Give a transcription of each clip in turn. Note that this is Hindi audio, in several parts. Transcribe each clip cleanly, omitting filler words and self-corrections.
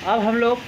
अब हम लोग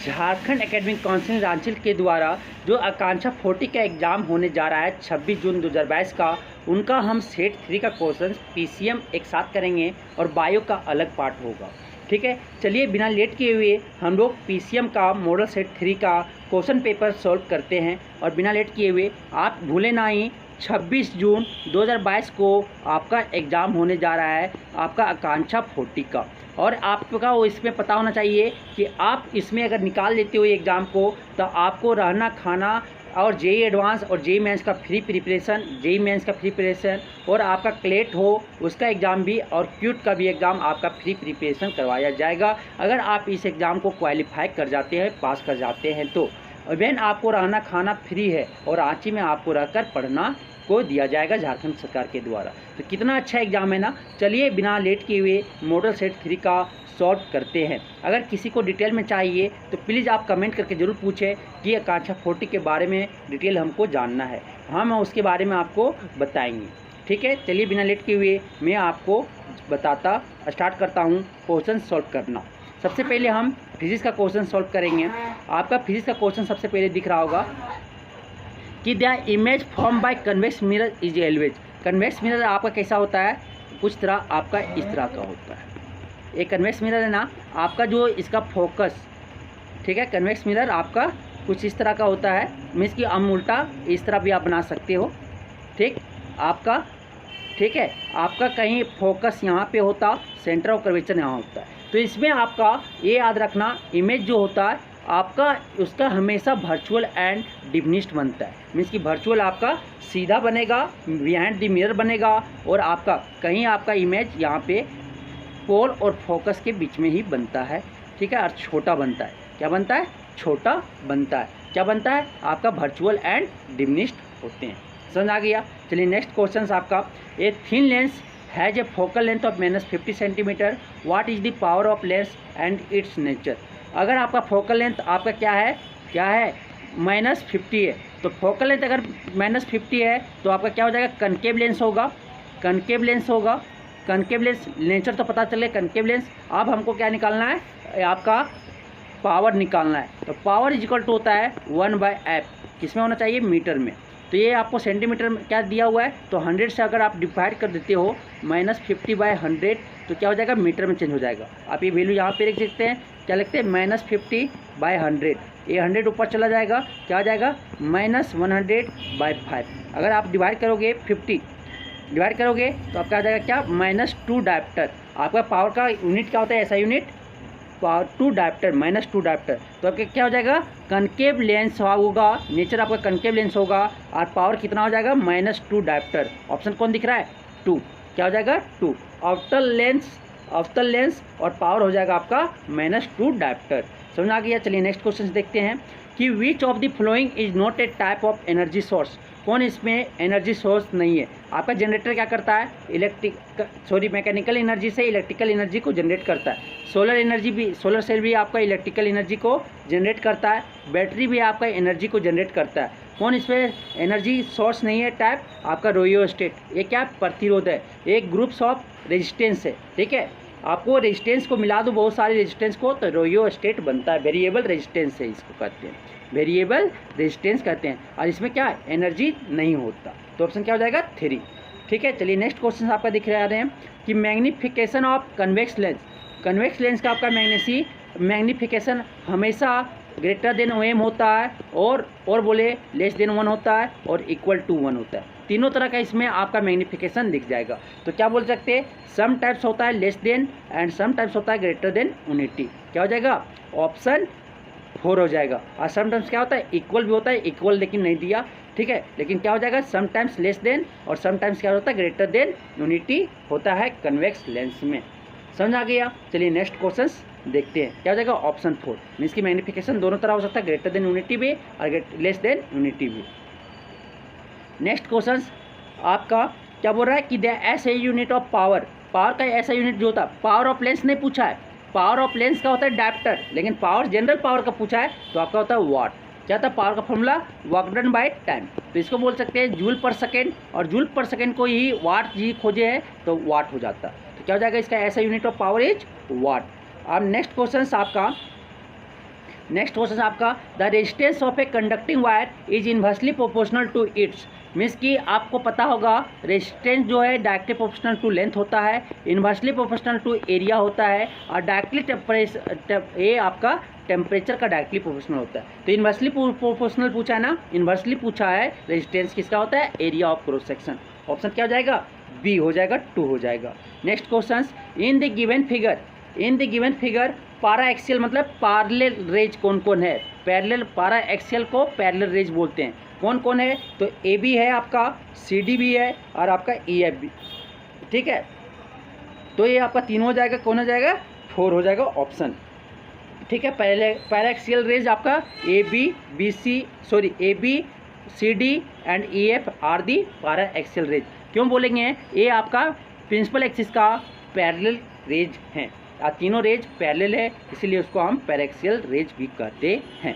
झारखंड एकेडमिक काउंसिल रांची के द्वारा जो आकांक्षा 40 का एग्ज़ाम होने जा रहा है 26 जून 2022 का, उनका हम सेट 3 का क्वेश्चन पीसीएम एक साथ करेंगे और बायो का अलग पार्ट होगा। ठीक है, चलिए बिना लेट किए हुए हम लोग पीसीएम का मॉडल सेट 3 का क्वेश्चन पेपर सॉल्व करते हैं। और बिना लेट किए हुए आप भूलें ना ही 26 जून 2022 को आपका एग्ज़ाम होने जा रहा है, आपका आकांक्षा 40 का। और आपका वो इसमें पता होना चाहिए कि आप इसमें अगर निकाल लेते हो एग्ज़ाम को, तो आपको रहना खाना और जेई एडवांस और जेई मेंस का फ्री प्रिपरेशन, जेई मेंस का फ्री प्रिपरेशन और आपका क्लेट हो उसका एग्ज़ाम भी और क्यूट का भी एग्ज़ाम आपका फ्री प्रिपरेशन करवाया जाएगा। अगर आप इस एग्ज़ाम को क्वालिफाई कर जाते हैं, पास कर जाते हैं तो इवेन आपको रहना खाना फ्री है और रांची में आपको रहकर पढ़ना को दिया जाएगा झारखंड सरकार के द्वारा। तो कितना अच्छा एग्ज़ाम है ना। चलिए बिना लेट किए हुए मॉडल सेट 3 का सॉल्व करते हैं। अगर किसी को डिटेल में चाहिए तो प्लीज़ आप कमेंट करके ज़रूर पूछें कि आकांक्षा 40 के बारे में डिटेल हमको जानना है, हम उसके बारे में आपको बताएंगे। ठीक है, चलिए बिना लेट किए हुए मैं आपको बताता स्टार्ट करता हूँ क्वेश्चन सॉल्व करना। सबसे पहले हम फिजिक्स का क्वेश्चन सॉल्व करेंगे। आपका फिजिक्स का क्वेश्चन सबसे पहले दिख रहा होगा कि the image form by convex mirror is always. Convex mirror आपका कैसा होता है, कुछ तरह आपका इस तरह का होता है। एक कन्वेक्स मिरर है ना, आपका जो इसका फोकस, ठीक है, कन्वेक्स मिरर आपका कुछ इस तरह का होता है। मीन्स कि हम उल्टा इस तरह भी आप बना सकते हो। ठीक, आपका ठीक है, आपका कहीं फोकस यहाँ पे होता, सेंटर ऑफ कर्वेचर यहाँ होता है। तो इसमें आपका ये याद रखना, इमेज जो होता है आपका उसका हमेशा वर्चुअल एंड डिमिनिश्ड बनता है। मीन्स कि वर्चुअल आपका सीधा बनेगा, बिहाइंड द मिरर बनेगा और आपका कहीं आपका इमेज यहाँ पे पोल और फोकस के बीच में ही बनता है। ठीक है, और छोटा बनता है। क्या बनता है? छोटा बनता है। क्या बनता है? आपका वर्चुअल एंड डिमिनिश्ड होते हैं। समझ आ गया। चलिए नेक्स्ट क्वेश्चन आपका, a thin lens has a focal length of -50 centimetre, what is the power of lens and it's nature. अगर आपका फोकल लेंथ आपका क्या है -50 है, तो फोकल लेंथ अगर -50 है तो आपका क्या हो जाएगा, कनकेव लेंस होगा। कनकेव लेंस होगा, कनकेव लेंस नेचर तो पता चले कनकेव लेंस। अब हमको क्या निकालना है, आपका पावर निकालना है। तो पावर इज इक्वल टू होता है 1/f, किसमें होना चाहिए, मीटर में। तो ये आपको सेंटीमीटर में क्या दिया हुआ है, तो 100 से अगर आप डिवाइड कर देते हो -50/100 तो क्या हो जाएगा, मीटर में चेंज हो जाएगा। आप ये वैल्यू यहाँ पे लिख सकते हैं, क्या लिखते हैं, -50/100। ये 100 ऊपर चला जाएगा, क्या हो जाएगा, -100/5। अगर आप डिवाइड करोगे 50 डिवाइड करोगे तो आपका आ जाएगा क्या, -2 डायप्टर। आपका पावर का यूनिट क्या होता है, ऐसा यूनिट पावर 2 डायप्टर, -2 डायप्टर। तो आपका क्या हो जाएगा, कनकेव लेंस होगा, नेचर आपका कनकेव लेंस होगा और पावर कितना हो जाएगा, -2 डायप्टर। ऑप्शन कौन दिख रहा है, 2। क्या हो जाएगा, 2। ऑप्टल लेंस और पावर हो जाएगा आपका -2 डायप्टर। समझ आ गया। चलिए नेक्स्ट क्वेश्चन देखते हैं कि विच of the following is not A type of energy source. कौन इसमें एनर्जी सोर्स नहीं है। आपका जनरेटर क्या करता है, मैकेनिकल एनर्जी से इलेक्ट्रिकल एनर्जी को जनरेट करता है। सोलर एनर्जी भी, सोलर सेल भी आपका इलेक्ट्रिकल एनर्जी को जनरेट करता है। बैटरी भी आपका एनर्जी को जनरेट करता है। कौन इसमें एनर्जी सोर्स नहीं है टाइप, आपका रोयोस्टेट। ये क्या प्रतिरोध है, एक ग्रुप्स ऑफ रेजिस्टेंस है। ठीक है, आपको रेजिस्टेंस को मिला दो, बहुत सारे रेजिस्टेंस को, तो रोयोस्टेट बनता है। वेरिएबल रेजिस्टेंस है, इसको कहते हैं वेरिएबल रेजिस्टेंस कहते हैं। और इसमें क्या एनर्जी नहीं होता। तो ऑप्शन क्या हो जाएगा, 3। ठीक है, चलिए नेक्स्ट क्वेश्चन आपका दिख रहे हैं कि magnification of convex lens. Convex lens का आपका मैग्नीफिकेशन हमेशा ग्रेटर देन ओएम होता है और बोले लेस देन 1 होता है और इक्वल टू 1 होता है। तीनों तरह का इसमें आपका मैग्नीफिकेशन दिख जाएगा। तो क्या बोल सकते हैं, सम टाइप्स होता है less than and some types होता है ग्रेटर देन 180। क्या हो जाएगा, ऑप्शन 4 हो जाएगा। और समटाइम्स क्या होता है, इक्वल भी होता है, इक्वल लेकिन नहीं दिया। ठीक है, लेकिन क्या हो जाएगा, समटाइम्स लेस देन और समटाइम्स क्या होता है, ग्रेटर देन 180 होता है कन्वेक्स लेंस में। समझ आ गया। चलिए नेक्स्ट क्वेश्चन देखते हैं, क्या हो जाएगा, ऑप्शन 4। मीन्स की मैग्नीफिकेशन दोनों तरह हो सकता है, ग्रेटर देन 180 भी और लेस देन 180 भी। नेक्स्ट क्वेश्चन आपका क्या बोल रहा है कि द ऐसे यूनिट ऑफ पावर। पावर का ऐसा यूनिट जो होता है, पावर ऑफ लेंस नहीं पूछा है, पावर ऑफ लेंस का होता है डायप्टर, लेकिन पावर जनरल पावर का पूछा है तो आपका होता है वाट। क्या था पावर का formula, work done by time. तो इसको बोल सकते हैं जूल पर सेकेंड, और जूल पर सेकेंड को ही वाट जी खोजे है तो वाट हो जाता। तो क्या हो जाएगा, इसका ऐसा unit of power is watt. अब नेक्स्ट क्वेश्चन आपका नेक्स्ट क्वेश्चन आपका, the resistance of a conducting wire is inversely proportional to its, means कि आपको पता होगा रेजिस्टेंस जो है डायरेक्टली प्रोपोर्शनल टू लेंथ होता है, इन्वर्सली प्रोपोर्शनल टू एरिया होता है, और डायरेक्टली ये आपका टेम्परेचर का डायरेक्टली प्रोपोर्शनल होता है। तो इन्वर्सली प्रोपोर्शनल पूछा है ना, इन्वर्सली पूछा है, रेजिस्टेंस किसका होता है, area of cross section. Option क्या हो जाएगा, बी हो जाएगा, 2 हो जाएगा। Next question, in the given figure पारा एक्सियल मतलब पैरेलल रेज कौन कौन है, पैरेलल पारा एक्सियल को पैरेलल रेज बोलते हैं, कौन कौन है, तो ए बी है आपका, सी डी भी है, और आपका ई एफ भी, ठीक है। तो ये आपका 3 हो जाएगा, कौन हो जाएगा, 4 हो जाएगा ऑप्शन, ठीक है। पहले पैरा एक्सियल रेज आपका A B C D and E F are the paraxial rays. क्यों बोलेंगे, ये आपका प्रिंसिपल एक्सिस का पैरेलल रेज है, तीनों रेज पैरेलल है, इसीलिए उसको हम पैराक्सियल रेज भी कहते हैं।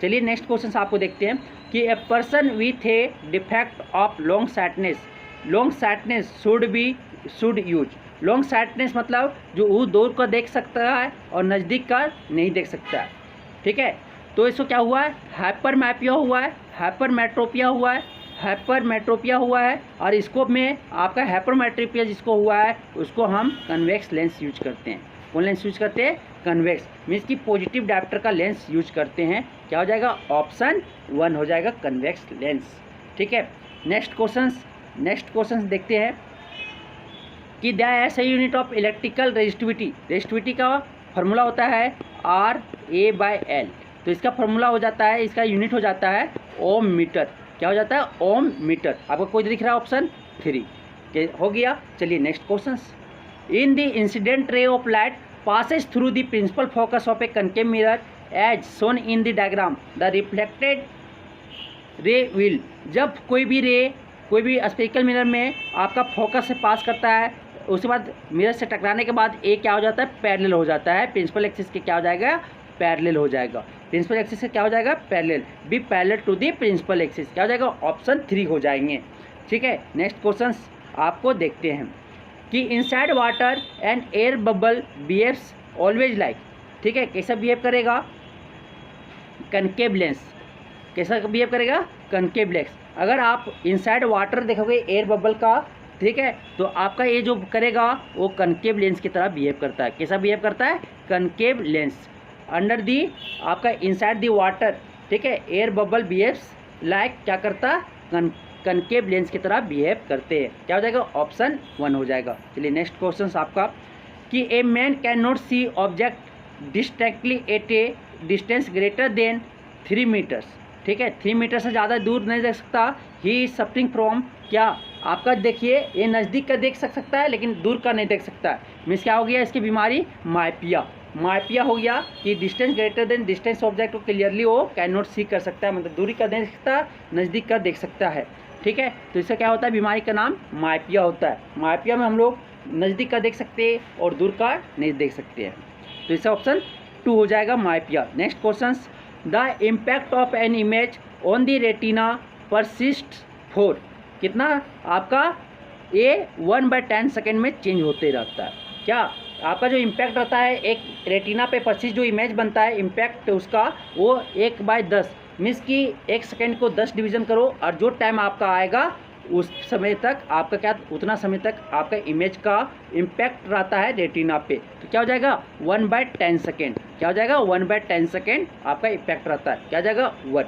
चलिए नेक्स्ट क्वेश्चन आपको देखते हैं कि a person with A defect of long sightedness should use. Long sightedness मतलब जो दूर का देख सकता है और नज़दीक का नहीं देख सकता है, ठीक है। तो इसको क्या हुआ है, हाइपरमेट्रोपिया हुआ है, और इसको में आपका हाइपरमेट्रोपिया जिसको हुआ है उसको हम कन्वेक्स लेंस यूज करते हैं। कौन लेंस यूज करते हैं, कन्वेक्स, मीन्स कि पॉजिटिव डायप्टर का लेंस यूज करते हैं। क्या हो जाएगा, ऑप्शन 1 हो जाएगा, कन्वेक्स लेंस, ठीक है। नेक्स्ट क्वेश्चन देखते हैं कि the SI unit of electrical resistivity का फॉर्मूला होता है RA/L। तो इसका फॉर्मूला हो जाता है, इसका यूनिट हो जाता है ओम मीटर। क्या हो जाता है, ओम मीटर। आपको कोई दिख रहा है, ऑप्शन 3 हो गया। चलिए next question, in the incident ray of light passes through the principal focus of a concave mirror as shown in the diagram, the reflected ray will, जब कोई भी स्पेरिकल मिरर में आपका फोकस से पास करता है, उसके बाद मिरर से टकराने के बाद ए क्या हो जाता है, पैरेलल हो जाता है, प्रिंसिपल एक्सिस के क्या हो जाएगा, पैरेलल हो जाएगा, प्रिंसिपल एक्सिस से क्या हो जाएगा, parallel, B parallel to the principal axis, क्या हो जाएगा, ऑप्शन 3 हो जाएंगे, ठीक है। नेक्स्ट क्वेश्चन आपको देखते हैं कि inside water and air bubble behaves always like, ठीक है, कैसा बिहेव करेगा, कनकेव लेंस, कैसा बिहेव करेगा, कनकेव लेंस। अगर आप इनसाइड वाटर देखोगे एयर बबल का, ठीक है, तो आपका ये जो करेगा वो कनकेव लेंस की तरह बिहेव करता है। कैसा बिहेव करता है, कनकेव लेंस। अंडर दी आपका इनसाइड दी वाटर, ठीक है, एयर बबल बिहेव्स लाइक, क्या करता, कनकेव लेंस की तरह बिहेव करते हैं। क्या हो जाएगा, ऑप्शन 1 हो जाएगा। चलिए नेक्स्ट क्वेश्चन आपका कि a man can not see object distinctly at a distance greater than 3 metres, ठीक है, 3 मीटर से ज़्यादा दूर नहीं देख सकता। ही इज सफरिंग फ्रॉम, क्या आपका देखिए ये नज़दीक का देख सकता है लेकिन दूर का नहीं देख सकता है, मीन्स क्या हो गया इसकी बीमारी, माइपिया हो गया कि distance greater then distance object को क्लियरली वो कैन नॉट सी कर सकता है, मतलब दूरी का देख सकता है, नज़दीक का देख सकता है, ठीक है। तो इसका क्या होता है, बीमारी का नाम माइपिया होता है। माइपिया में हम लोग नज़दीक का देख सकते हैं और दूर का नहीं देख सकते हैं, तो इसका ऑप्शन 2 हो जाएगा, माइपिया। Next question, the impact of an image on the retina persist for, कितना आपका ये 1/10 सेकेंड में चेंज होते रहता है। क्या आपका जो इम्पैक्ट रहता है एक रेटिना पे परसिस्ट जो इमेज बनता है, इम्पैक्ट उसका वो 1/10, मीन्स कि 1 सेकेंड को 10 डिवीज़न करो और जो टाइम आपका आएगा उस समय तक आपका क्या, उतना समय तक आपका इमेज का इम्पैक्ट रहता है रेटिना पे। तो क्या हो जाएगा, 1/10 सेकेंड। क्या हो जाएगा, 1/10 सेकेंड आपका इम्पैक्ट रहता है। क्या हो जाएगा, 1,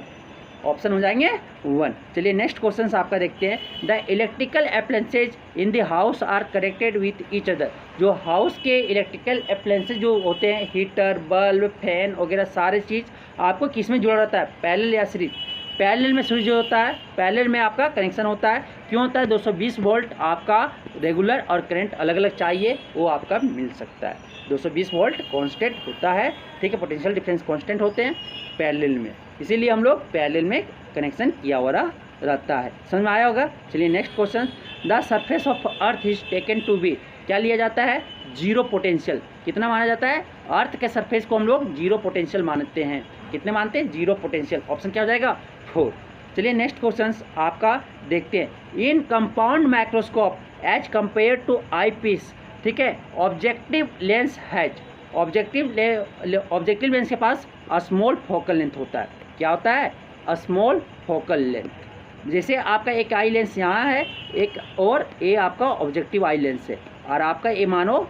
ऑप्शन हो जाएंगे 1। चलिए नेक्स्ट क्वेश्चन आपका देखते हैं, the electrical appliances in the house are connected with each other. जो हाउस के इलेक्ट्रिकल अप्लायंसेज जो होते हैं, हीटर, बल्ब, फैन वगैरह सारे चीज़ आपको किस में जुड़ा रहता है, पैरेलल या सीरीज। पैरेलल में स्विच होता है, पैरेलल में आपका कनेक्शन होता है। क्यों होता है, 220 वोल्ट आपका रेगुलर और करंट अलग अलग चाहिए, वो आपका मिल सकता है। 220 वोल्ट कांस्टेंट होता है, ठीक है, पोटेंशियल डिफरेंस कांस्टेंट होते हैं पैरेलल में, इसीलिए हम लोग पैरेलल में कनेक्शन किया हुआ रहता है। समझ में आया होगा। चलिए next question, the surface of earth is taken to be, क्या लिया जाता है, 0 पोटेंशियल। कितना माना जाता है, अर्थ के सरफेस को हम लोग 0 पोटेंशियल मानते हैं। कितने मानते हैं, 0 पोटेंशियल। ऑप्शन क्या हो जाएगा, 4। चलिए नेक्स्ट क्वेश्चन आपका देखते हैं, in compound microscope as compare to eyepiece, ठीक है, objective lens has, objective lens के पास स्मॉल फोकल लेंथ होता है। क्या होता है? Small focal length. जैसे आपका एक आई लेंस यहाँ है, एक और ए आपका ऑब्जेक्टिव आई लेंस है, और आपका ए मानो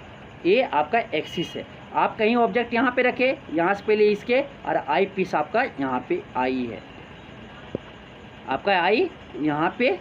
ए आपका एक्सिस है। आप कहीं ऑब्जेक्ट यहाँ पे रखे, यहाँ से पहले इसके, और आई पीस आपका यहाँ पे आई है, आपका आई यहाँ पे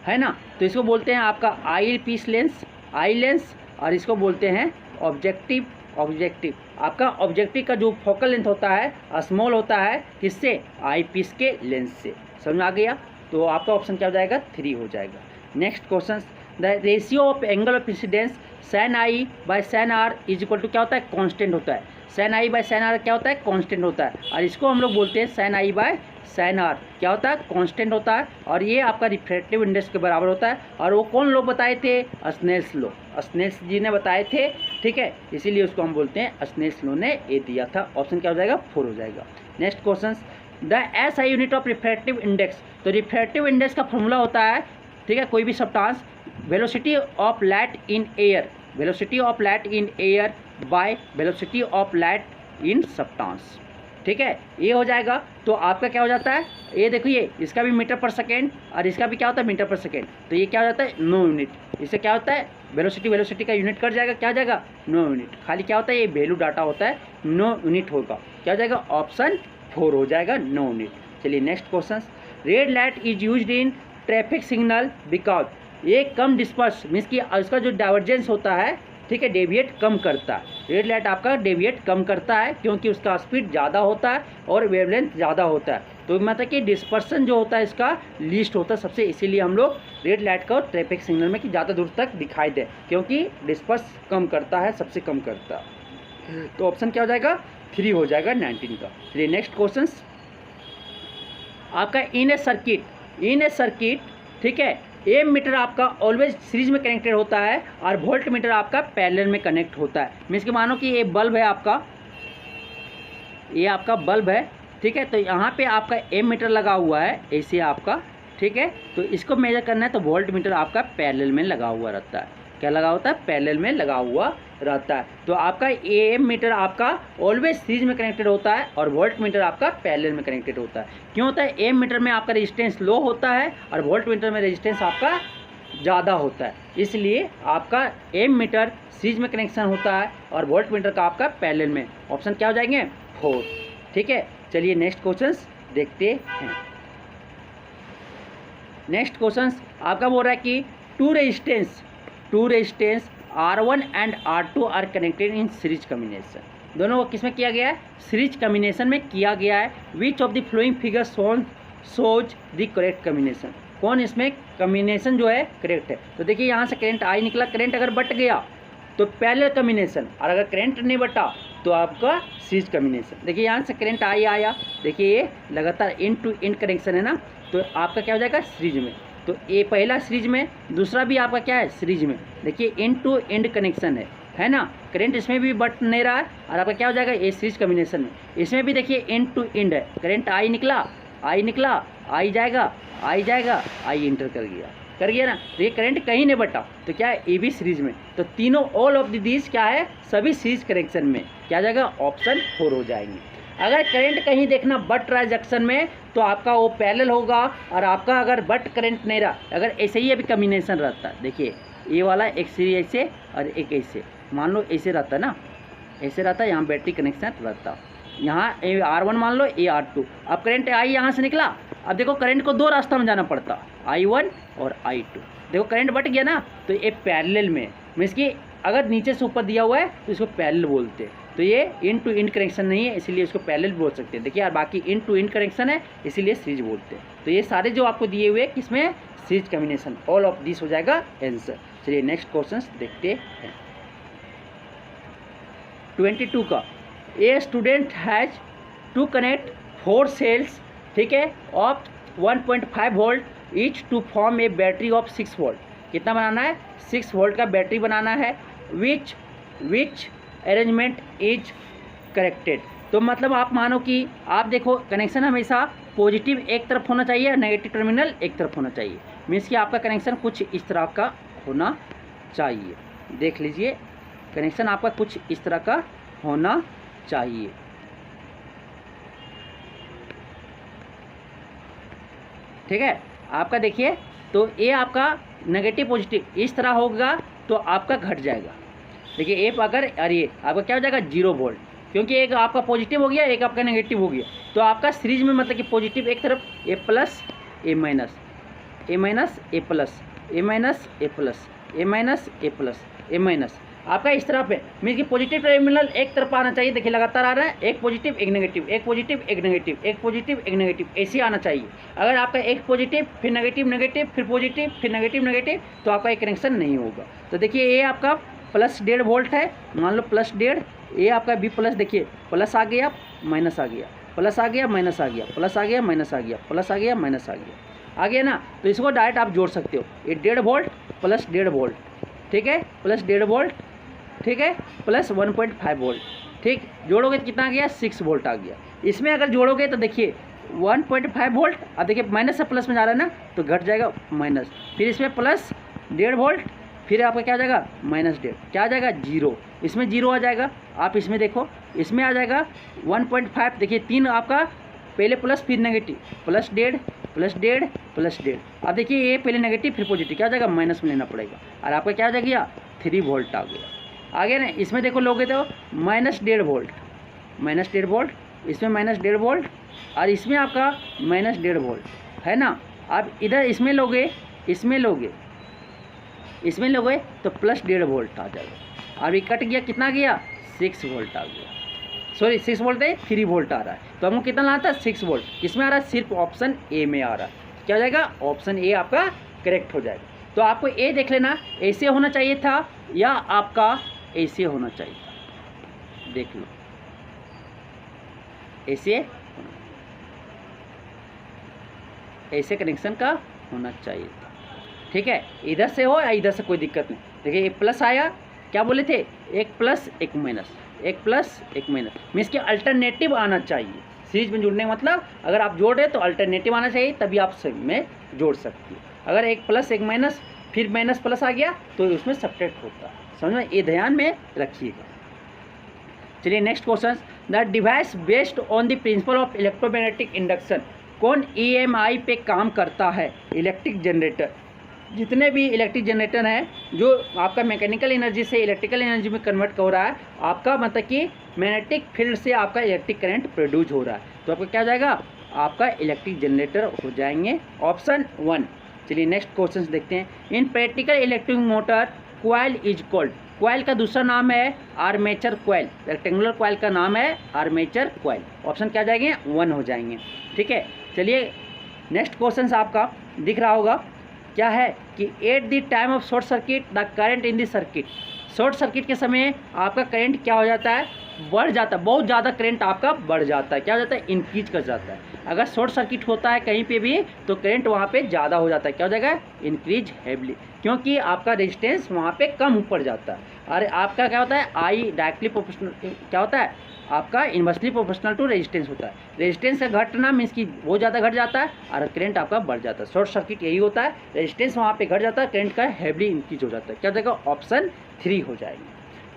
है ना। तो इसको बोलते हैं आपका आई पीस लेंस, आई लेंस, और इसको बोलते हैं ऑब्जेक्टिव। ऑब्जेक्टिव आपका ऑब्जेक्टिव का जो फोकल लेंथ होता है स्मॉल होता है, किससे? आई पीस के लेंस से। समझ आ गया? तो आपका ऑप्शन क्या हो जाएगा? 3 हो जाएगा। Next question, the ratio of angle of incidence sine i by sine r is equal to क्या होता है? कांस्टेंट होता है। Sine i by sine r क्या होता है? कांस्टेंट होता है, और इसको हम लोग बोलते हैं sine i by sine r क्या होता है? कांस्टेंट होता है, और ये आपका रिफ्रैक्टिव इंडेक्स के बराबर होता है। और वो कौन लोग बताए थे? स्नेल्स लॉ, स्नेल्स जी ने बताए थे, ठीक है, इसीलिए उसको हम बोलते हैं स्नेल्स लॉ ने ये दिया था। ऑप्शन क्या हो जाएगा? 4 हो जाएगा। Next question, the SI unit of refractive index. तो रिफ्रैक्टिव इंडेक्स का फॉर्मूला होता है, ठीक है, कोई भी substance, velocity of light in air, velocity of light in air by velocity of light in substance, ठीक है, ये हो जाएगा। तो आपका क्या हो जाता है? ये देखिए, इसका भी मीटर पर सेकेंड और इसका भी क्या होता है? मीटर पर सेकेंड। तो ये क्या हो जाता है? 9 यूनिट। इससे क्या होता है? वेलोसिटी का यूनिट कट जाएगा, क्या हो जाएगा? 9 यूनिट। खाली क्या होता है? ये वैल्यू डाटा होता है, 9 यूनिट होगा। क्या हो जाएगा? ऑप्शन 4 हो जाएगा, 9 यूनिट। चलिए next question, red light is used in traffic signal because, ये कम डिस्पर्स मीन्स कि इसका जो डाइवर्जेंस होता है, ठीक है, डेविएट कम करता है। रेड लाइट आपका डेविएट कम करता है क्योंकि उसका स्पीड ज़्यादा होता है और वेवलेंथ ज़्यादा होता है। तो मतलब कि डिस्पर्सन जो होता है इसका लीस्ट होता है सबसे, इसीलिए हम लोग रेड लाइट का ट्रैफिक सिग्नल में कि ज़्यादा दूर तक दिखाई दे, क्योंकि डिस्पर्स कम करता है, सबसे कम करता है। तो ऑप्शन क्या हो जाएगा? 3 हो जाएगा 19 का। चलिए नेक्स्ट क्वेश्चन, आपका इन ए सर्किट, ठीक है, एम मीटर आपका ऑलवेज सीरीज में कनेक्टेड होता है और वोल्ट मीटर आपका पैरेलल में कनेक्ट होता है। मीन्स कि मानो कि ये बल्ब है आपका, ये आपका बल्ब है, ठीक है, तो यहाँ पे आपका एम मीटर लगा हुआ है ऐसे आपका, ठीक है, तो इसको मेजर करना है तो वोल्ट मीटर आपका पैरेलल में लगा हुआ रहता है। क्या लगा होता है? पैरेलल में लगा हुआ रहता है। तो आपका एम मीटर आपका ऑलवेज सीरीज में कनेक्टेड होता है और वोल्ट मीटर आपका पैरेलल में कनेक्टेड होता है। क्यों होता है? एम मीटर में आपका रेजिस्टेंस लो होता है और वोल्ट मीटर में रेजिस्टेंस आपका ज़्यादा होता है, इसलिए आपका एम मीटर सीरीज में कनेक्शन होता है और वोल्ट मीटर का आपका पैरेलल में। ऑप्शन क्या हो जाएंगे? 4, ठीक है। चलिए नेक्स्ट क्वेश्चन देखते हैं। नेक्स्ट क्वेश्चन आपका बोल रहा है कि two resistance R1 and R2 are connected in series combination. दोनों को किसमें किया गया है? सीरीज कम्बिनेशन में किया गया है। विच of the flowing figure shows the correct combination. कौन इसमें कम्बिनेशन जो है करेक्ट है? तो देखिए यहाँ से करंट आई निकला, करंट अगर बट गया तो पैरेलल कम्बिनेशन, और अगर करंट नहीं बटा तो आपका सीरीज कम्बिनेशन। देखिए यहाँ से करंट आई आया, देखिए ये लगातार एंड टू एंड कनेक्शन है ना, तो आपका क्या हो जाएगा? सीरीज में। तो ये पहला सीरीज में, दूसरा भी आपका क्या है? सीरीज में। देखिए एंड टू एंड कनेक्शन है ना, करंट इसमें भी बट नहीं रहा है और आपका क्या हो जाएगा? ये सीरीज कम्बिनेशन में। इसमें भी देखिए एंड टू एंड है, करंट आई निकला, आई जाएगा, आई इंटर कर गया ना, तो ये करंट कहीं नहीं बटा, तो क्या है? ये भी सीरीज में। तो तीनों ऑल ऑफ दीज क्या है? सभी सीरीज कनेक्शन में। क्या जाएगा? ऑप्शन 4 हो जाएंगे। अगर करंट कहीं देखना बट रहा है जंक्शन में तो आपका वो पैरेलल होगा, और आपका अगर बट करंट नहीं रहा, अगर ऐसे ही अभी कम्बिनेशन रहता है, देखिए ये वाला एक सीरीज ऐसे और एक ऐसे, मान लो ऐसे रहता है ना, ऐसे रहता है, यहाँ बैटरी कनेक्शन रहता, यहाँ R1 मान लो, ये R2। अब करंट आई यहाँ से निकला, अब देखो करंट को 2 रास्ता में जाना पड़ता, I1 और I2। देखो करंट बट गया ना, तो ये पैरेलल में, मीन्स कि अगर नीचे से ऊपर दिया हुआ है तो इसको पैरेलल बोलते हैं। तो ये इन टू इन कनेक्शन नहीं है, इसीलिए इसको पैरेलल बोल सकते हैं। देखिए यार, बाकी इन टू इन कनेक्शन है, इसीलिए सीरीज बोलते हैं। तो ये सारे जो आपको दिए हुए किसमें? Series combination, all of this हो जाएगा आंसर। चलिए नेक्स्ट क्वेश्चन देखते हैं। 22 का, a student has to connect 4 cells, ठीक है, of 1.5 volt each to form a battery of 6 volt. कितना बनाना है? 6 वोल्ट का बैटरी बनाना है। Which arrangement is corrected. तो मतलब आप मानो कि आप देखो कनेक्शन हमेशा पॉजिटिव एक तरफ होना चाहिए और नेगेटिव टर्मिनल एक तरफ होना चाहिए। मीन्स कि आपका कनेक्शन कुछ इस तरह का होना चाहिए। देख लीजिए, कनेक्शन आपका कुछ इस तरह का होना चाहिए। ठीक है। आपका देखिए तो ए आपका नेगेटिव पॉजिटिव इस तरह होगा तो आपका घट जाएगा। देखिए ए अगर और ये आपका क्या हो जाएगा 0 वोल्ट, क्योंकि एक आपका पॉजिटिव हो गया एक आपका नेगेटिव हो गया। तो आपका सीरीज में मतलब कि पॉजिटिव एक तरफ ए प्लस ए माइनस ए माइनस ए प्लस ए माइनस ए प्लस ए माइनस ए प्लस ए माइनस आपका इस तरह पे मीन कि पॉजिटिव टर्मिनल एक तरफ आना चाहिए। देखिए लगातार आ रहा है, एक पॉजिटिव एक नेगेटिव, एक पॉजिटिव एक नेगेटिव, एक पॉजिटिव एक नेगेटिव, ऐसे आना चाहिए। अगर आपका एक पॉजिटिव फिर नेगेटिव नेगेटिव फिर पॉजिटिव फिर नेगेटिव नेगेटिव तो आपका एक कनेक्शन नहीं होगा। तो देखिए ये आपका प्लस 1.5 वोल्ट है, मान लो प्लस 1.5, ये आपका बी प्लस, देखिए प्लस आ गया माइनस आ गया, प्लस आ गया माइनस आ गया, प्लस आ गया माइनस आ गया, प्लस आ गया माइनस आ गया ना। तो इसको डायरेक्ट आप जोड़ सकते हो, ये 1.5 वोल्ट प्लस 1.5 वोल्ट, ठीक है, प्लस 1.5 वोल्ट, ठीक है, प्लस 1.5 वोल्ट, ठीक। जोड़ोगे तो कितना आ गया 6 वोल्ट आ गया। इसमें अगर जोड़ोगे तो देखिए 1.5 वोल्ट, अब देखिए माइनस से प्लस में जा रहा है ना तो घट जाएगा माइनस, फिर इसमें प्लस 1.5 वोल्ट, फिर आपका क्या आ जाएगा माइनस 1.5, क्या आ जाएगा 0, इसमें 0 आ जाएगा। आप इसमें देखो इसमें आ जाएगा 1.5, देखिए 3 आपका पहले प्लस फिर नेगेटिव, प्लस 1.5 प्लस 1.5 प्लस 1.5। अब देखिए ये पहले नेगेटिव फिर पॉजिटिव, क्या आ जाएगा माइनस में लेना पड़ेगा, और आपका क्या आ जाएगा 3 वोल्ट आ गया ना। इसमें देखो लोगे तो माइनस 1.5 वोल्ट, माइनस 1.5 वोल्ट, इसमें माइनस 1.5 वोल्ट, और इसमें आपका माइनस 1.5 वोल्ट है ना। अब इधर इसमें लोगे इसमें लोगे तो प्लस 1.5 वोल्ट आ जाएगा, और ये कट गया कितना गया 6 वोल्ट आ गया, सॉरी 6 वोल्ट है 3 वोल्ट आ रहा है। तो हमको कितना लाना था 6 वोल्ट, किसमें आ रहा है सिर्फ ऑप्शन ए में आ रहा है, क्या हो जाएगा ऑप्शन ए आपका करेक्ट हो जाएगा। तो आपको ए देख लेना ऐसे होना चाहिए था या आपका ऐसे होना चाहिए था, देख लो ऐसे कनेक्शन का होना चाहिए था, ठीक है। इधर से हो या इधर से कोई दिक्कत नहीं। देखिए ये प्लस आया, क्या बोले थे एक प्लस एक माइनस, एक प्लस एक माइनस, मीन्स कि अल्टरनेटिव आना चाहिए सीरीज में जुड़ने का मतलब। अगर आप जोड़ रहे तो अल्टरनेटिव आना चाहिए, तभी आप सब में जोड़ सकते हो। अगर एक प्लस एक माइनस फिर माइनस प्लस आ गया तो उसमें सब्ट्रैक्ट होता है, समझ में, ये ध्यान में रखिएगा। चलिए next question, the device based on the principle of electromagnetic induction कौन ईएमआई पे काम करता है। इलेक्ट्रिक जनरेटर, जितने भी इलेक्ट्रिक जनरेटर हैं जो आपका मैकेनिकल एनर्जी से इलेक्ट्रिकल एनर्जी में कन्वर्ट हो रहा है, आपका मतलब कि मैग्नेटिक फील्ड से आपका इलेक्ट्रिक करंट प्रोड्यूस हो रहा है, तो आपका क्या हो जाएगा आपका इलेक्ट्रिक जनरेटर हो जाएंगे, ऑप्शन 1। चलिए नेक्स्ट क्वेश्चन देखते हैं। इन practical electric motor coil is called, coil का दूसरा नाम है आर्मेचर कॉइल, रेक्टेंगुलर कॉइल का नाम है आर्मेचर कॉइल, ऑप्शन क्या जाएंगे 1 हो जाएंगे, ठीक है। चलिए नेक्स्ट क्वेश्चन आपका दिख रहा होगा, क्या है कि at the time of short circuit the current in the circuit, short circuit के समय आपका करंट क्या हो जाता है बढ़ जाता है, बहुत ज़्यादा करंट आपका बढ़ जाता है, क्या हो जाता है इंक्रीज कर जाता है। अगर शॉर्ट सर्किट होता है कहीं पे भी तो करंट वहाँ पे ज़्यादा हो जाता है, क्या हो जाएगा इंक्रीज हैवली, क्योंकि आपका रेजिस्टेंस वहाँ पे कम ऊपर जाता है। और आपका क्या होता है आई डायरेक्टली प्रोपोर्शनल, क्या होता है आपका इन्वर्सली प्रोपोर्शनल टू रेजिस्टेंस होता है। रेजिस्टेंस का घटना मीन्स कि बहुत ज़्यादा घट जाता है और करंट आपका बढ़ जाता है। शॉर्ट सर्किट यही होता है, रेजिस्टेंस वहाँ पे घट जाता है, करंट का हैवली इंक्रीज हो जाता है, क्या हो जाएगा ऑप्शन 3 हो जाएगा,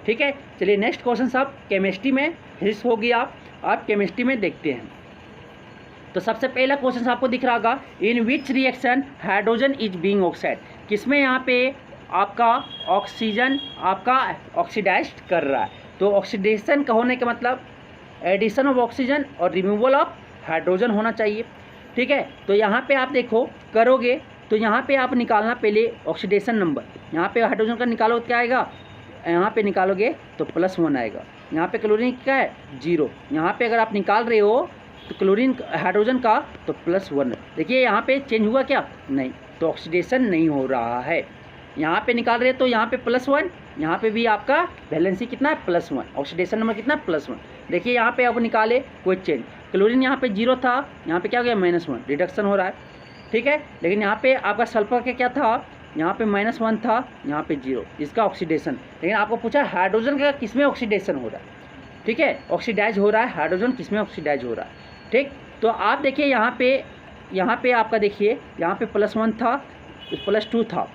ठीक है। चलिए नेक्स्ट क्वेश्चन साहब केमिस्ट्री में हिस्स होगी, आप केमिस्ट्री में देखते हैं। तो सबसे पहला क्वेश्चन आपको दिख रहा होगा, in which reaction hydrogen is being oxide, किसमें यहाँ पे आपका ऑक्सीजन आपका ऑक्सीडाइज कर रहा है। तो ऑक्सीडेशन का होने का मतलब एडिशन ऑफ ऑक्सीजन और रिमूवल ऑफ हाइड्रोजन होना चाहिए, ठीक है। तो यहाँ पे आप देखो करोगे तो यहाँ पे आप निकालना पहले ऑक्सीडेशन नंबर, यहाँ पे हाइड्रोजन का निकालो क्या आएगा, यहाँ पे निकालोगे तो +1 आएगा, यहाँ पे क्लोरीन क्या है 0, यहाँ पे अगर आप निकाल रहे हो तो क्लोरीन हाइड्रोजन का तो +1। देखिए यहाँ पे चेंज हुआ क्या नहीं, तो ऑक्सीडेशन नहीं हो रहा है। यहाँ पे निकाल रहे तो यहाँ पे +1, यहाँ पे भी आपका वैलेंसी कितना है +1, ऑक्सीडेशन नंबर कितना +1। देखिए यहाँ पे अब निकाले कोई चेंज, क्लोरीन यहाँ पे 0 था, यहाँ पे क्या हो गया -1, रिडक्शन हो रहा है, ठीक है। लेकिन यहाँ पे आपका सल्फर का क्या था, यहाँ पे -1 था, यहाँ पे 0, इसका ऑक्सीडेशन। लेकिन आपको पूछा हाइड्रोजन का किसमें ऑक्सीडेशन हो रहा है, ठीक है, ऑक्सीडाइज हो रहा है हाइड्रोजन, किसमें ऑक्सीडाइज हो रहा है, ठीक। तो आप देखिए यहाँ पे आपका देखिए यहाँ पे +1 था, +2 था,